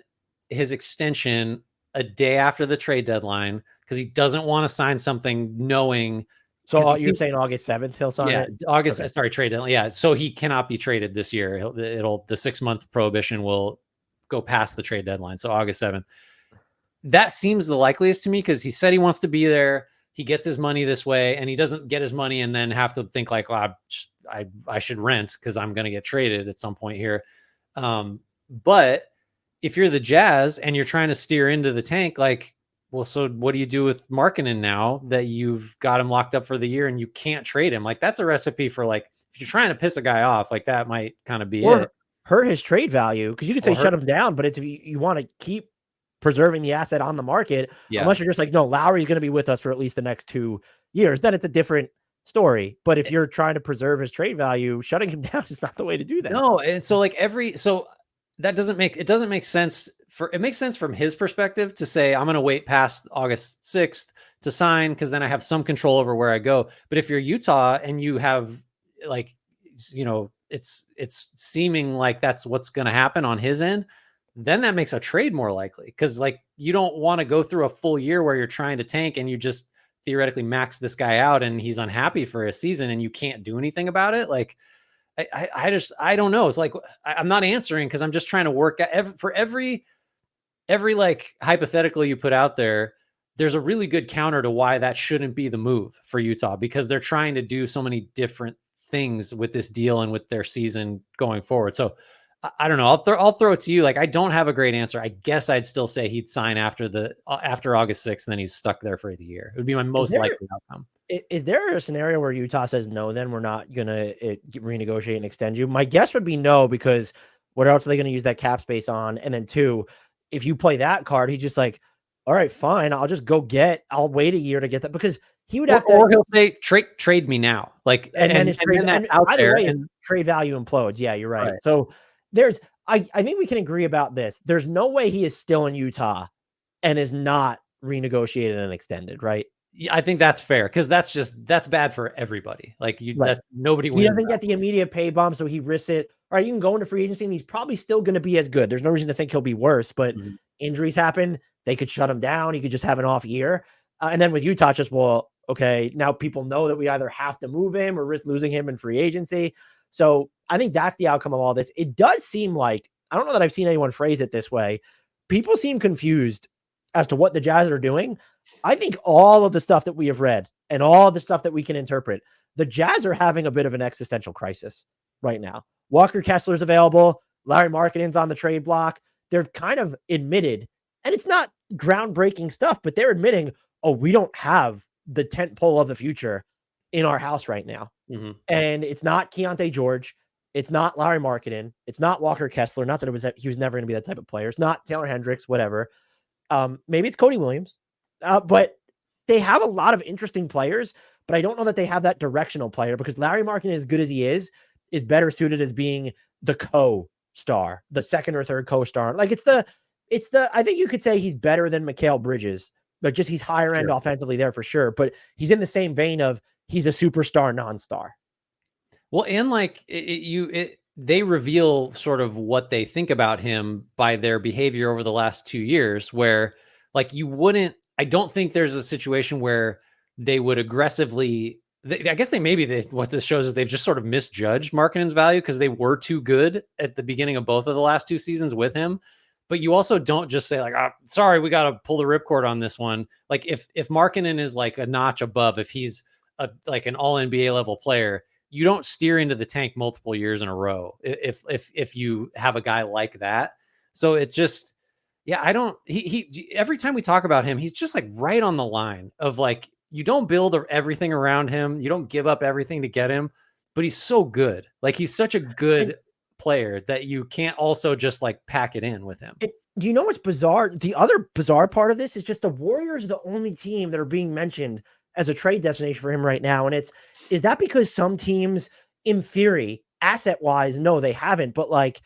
his extension a day after the trade deadline because he doesn't want to sign something knowing. So you're saying August 7th he'll sign it? August. Okay. Sorry, trade deadline. Yeah, so he cannot be traded this year. The 6-month prohibition will go past the trade deadline. So August 7th. That seems the likeliest to me because he said he wants to be there. He gets his money this way, and he doesn't get his money and then have to think like, well, I should rent because I'm going to get traded at some point here. But if you're the Jazz and you're trying to steer into the tank, like, well, so what do you do with Markkanen now that you've got him locked up for the year and you can't trade him? Like, that's a recipe for, like, if you're trying to piss a guy off, like that might kind of be it. Hurt his trade value, because you could say shut him down, but it's if you want to keep preserving the asset on the market, unless you're just like, no, Lowry's going to be with us for at least the next 2 years, then it's a different story. But if you're trying to preserve his trade value, shutting him down is not the way to do that. No, and so like that doesn't make sense. It makes sense from his perspective to say, I'm going to wait past August 6th to sign because then I have some control over where I go. But if you're Utah and you have, like, you know, it's seeming like that's what's going to happen on his end, then that makes a trade more likely, because like you don't want to go through a full year where you're trying to tank and you just theoretically max this guy out and he's unhappy for a season and you can't do anything about it. Like, I don't know. It's like, I'm not answering because I'm just trying to work out for every like hypothetical you put out there. There's a really good counter to why that shouldn't be the move for Utah, because they're trying to do so many different things with this deal and with their season going forward. So I don't know. I'll throw it to you. Like, I don't have a great answer. I guess I'd still say he'd sign after August 6th, and then he's stuck there for the year. It would be my most likely outcome. Is there a scenario where Utah says, no, then we're not going to renegotiate and extend you? My guess would be no, because what else are they going to use that cap space on? And then 2, if you play that card, he's just like, all right, fine. I'll wait a year to get that, because he would have to. Or he'll say, trade me now. Like, and then trade value implodes. Yeah, you're right. So I think we can agree about this. There's no way he is still in Utah and is not renegotiated and extended, right? Yeah, I think that's fair, because that's bad for everybody. Like, that's nobody wins. He doesn't get the immediate pay bump, so he risks it. All right, you can go into free agency and he's probably still going to be as good. There's no reason to think he'll be worse, but injuries happen. They could shut him down. He could just have an off year. And then with Utah, just, well, okay, now people know that we either have to move him or risk losing him in free agency. So I think that's the outcome of all this. It does seem like, I don't know that I've seen anyone phrase it this way, people seem confused as to what the Jazz are doing. I think all of the stuff that we have read and all the stuff that we can interpret, the Jazz are having a bit of an existential crisis right now. Walker Kessler's available. Larry Markkanen's on the trade block. They're kind of admitted, and it's not groundbreaking stuff, but they're admitting, oh, we don't have the tent pole of the future in our house right now. And it's not Keontae George. It's not Larry Markkanen. It's not Walker Kessler. Not that he was never going to be that type of player. It's not Taylor Hendricks, whatever. Maybe it's Cody Williams. But they have a lot of interesting players, but I don't know that they have that directional player, because Larry Markkanen, as good as he is better suited as being the co-star, the second or third co-star. Like, I think you could say he's better than Mikal Bridges, but just he's higher end offensively there for sure. But he's in the same vein of he's a superstar non-star. Well, and like they reveal sort of what they think about him by their behavior over the last 2 years, where like I don't think there's a situation where they would aggressively, I guess what this shows is they've just sort of misjudged Markkanen's value, because they were too good at the beginning of both of the last 2 seasons with him. But you also don't just say like, oh, sorry, we got to pull the ripcord on this one. Like, if Markkanen is like a notch above, if he's like an all NBA level player, you don't steer into the tank multiple years in a row if you have a guy like that. So it's just, yeah, he every time we talk about him, he's just like right on the line of like, you don't build everything around him. You don't give up everything to get him, but he's so good. Like, he's such a good player that you can't also just like pack it in with him. Do you know what's bizarre? The other bizarre part of this is just the Warriors are the only team that are being mentioned as a trade destination for him right now. And is that because some teams, in theory, asset-wise, no, they haven't, but like,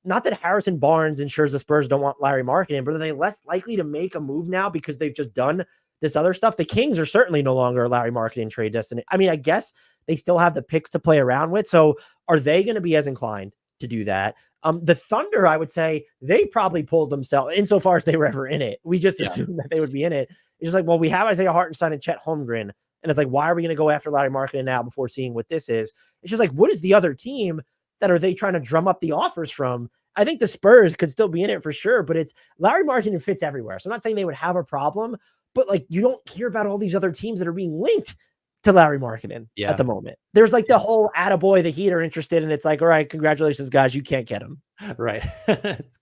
not that Harrison Barnes ensures the Spurs don't want Larry Markkanen, but are they less likely to make a move now because they've just done this other stuff? The Kings are certainly no longer a Larry Markkanen trade destination. I mean, I guess they still have the picks to play around with. So are they going to be as inclined to do that? The Thunder, I would say, they probably pulled themselves insofar as they were ever in it. We just assumed that they would be in it. It's just like, well, we have Isaiah Hartenstein and Chet Holmgren. And it's like, why are we going to go after Lauri Markkanen now before seeing what this is? It's just like, what is the other team that are they trying to drum up the offers from? I think the Spurs could still be in it for sure, but it's Lauri Markkanen fits everywhere. So I'm not saying they would have a problem, but like, you don't hear about all these other teams that are being linked to Lauri Markkanen at the moment. There's like the whole attaboy, the Heat are interested, and it's like, all right, congratulations, guys, you can't get him. Right.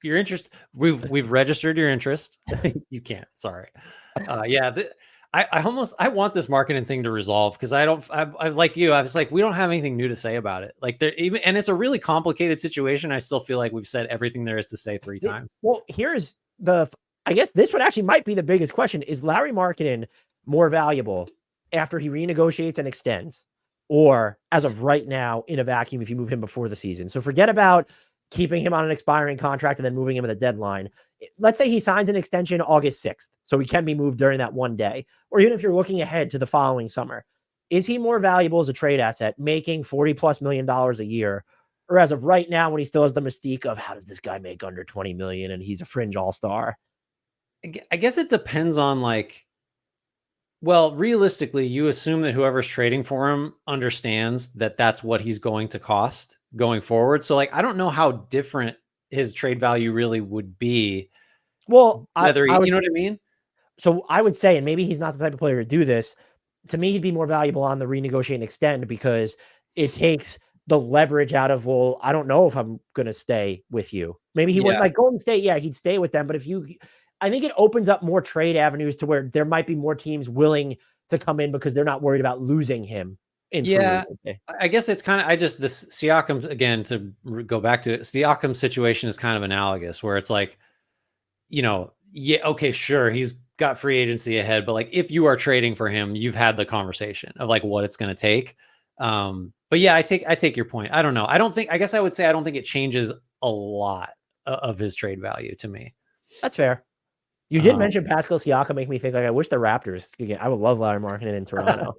Your interest. We've registered your interest. You can't. Sorry. I want this Markkanen thing to resolve because I like you. I was like, we don't have anything new to say about it. Like and it's a really complicated situation. I still feel like we've said everything there is to say 3 times. Well, here's I guess this one actually might be the biggest question: is Lauri Markkanen more valuable after he renegotiates and extends, or as of right now in a vacuum if you move him before the season? So forget about keeping him on an expiring contract and then moving him at the deadline. Let's say he signs an extension August 6th, so he can be moved during that one day, or even if you're looking ahead to the following summer. Is he more valuable as a trade asset, making $40+ million a year, or as of right now when he still has the mystique of how does this guy make under 20 million and he's a fringe all-star? I guess it depends on like, well, realistically, you assume that whoever's trading for him understands that that's what he's going to cost going forward. So like, I don't know how different his trade value really would be. Well, whether you know what I mean? So I would say, and maybe he's not the type of player to do this, to me, he'd be more valuable on the renegotiate and extend because it takes the leverage out of, well, I don't know if I'm going to stay with you. Maybe he wouldn't like Golden State. Yeah, he'd stay with them. But I think it opens up more trade avenues to where there might be more teams willing to come in because they're not worried about losing him. I guess it's kind of, this Siakam, again, to go back to it, Siakam situation is kind of analogous where it's like, okay, sure, he's got free agency ahead, but like if you are trading for him, you've had the conversation of like what it's going to take. But yeah, I take your point. I don't know. I guess I would say I don't think it changes a lot of his trade value to me. That's fair. You did mention Pascal Siakam, make me think like I wish the Raptors could get. I would love Lauri Markkanen in Toronto.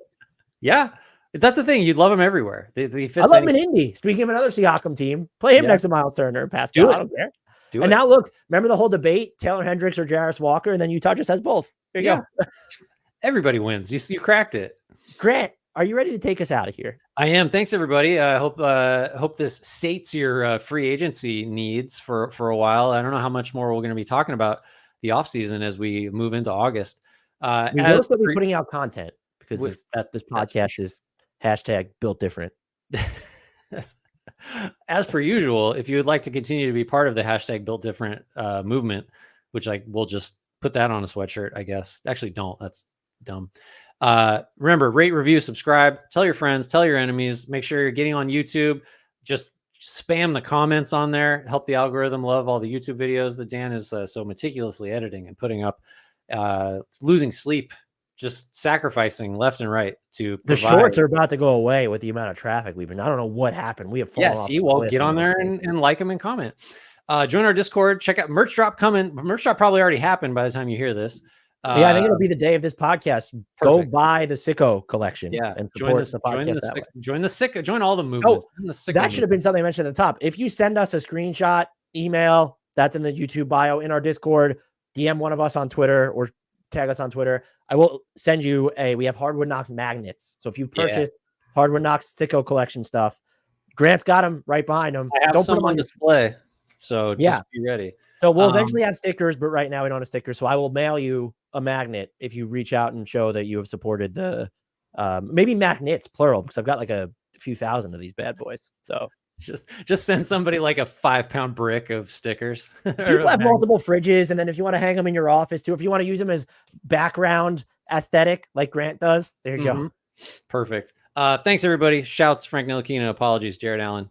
Yeah, that's the thing. You'd love him everywhere. He fits. I love him in Indy. Speaking of another Siakam team, play him next to Miles Turner. Pascal, I don't care. Now look, remember the whole debate: Taylor Hendricks or Jarris Walker, and then Utah just has both. There you go. Everybody wins. You cracked it. Grant, are you ready to take us out of here? I am. Thanks, everybody. I hope this sates your free agency needs for a while. I don't know how much more we're going to be talking about the offseason as we move into August. We will still be putting out content because this podcast is #built different. As per usual, if you would like to continue to be part of the #built different movement, which we'll just put that on a sweatshirt, I guess. Actually, don't. That's dumb. Remember, rate, review, subscribe, tell your friends, tell your enemies, make sure you're getting on YouTube. Just spam the comments on there, help the algorithm love all the YouTube videos that Dan is so meticulously editing and putting up. Losing sleep, just sacrificing left and right to provide. The shorts are about to go away with the amount of traffic we've been. I don't know what happened. We have fallen off. Well, get on there and like them and comment. Join our Discord. Check out merch drop coming. Merch drop probably already happened by the time you hear this. I think it'll be the day of this podcast. Perfect. Go buy the Sicko collection. Yeah, and support the podcast. Join the Sicko. Join all the movements. That should have been something I mentioned at the top. If you send us a screenshot, email, that's in the YouTube bio, in our Discord, DM one of us on Twitter or tag us on Twitter. I will send you we have Hardwood Knocks magnets. So if you've purchased Hardwood Knocks Sicko collection stuff, Grant's got them right behind him. I have some on display. So just be ready. So we'll eventually have stickers, but right now we don't have stickers. So I will mail you a magnet if you reach out and show that you have supported the maybe magnets plural, because I've got like a few thousand of these bad boys. So just send somebody like a 5-pound brick of stickers. People have multiple fridges, and then if you want to hang them in your office too, if you want to use them as background aesthetic like Grant does, there you go. Perfect. Thanks everybody. Shouts Frank Ntilikina. Apologies Jared Allen.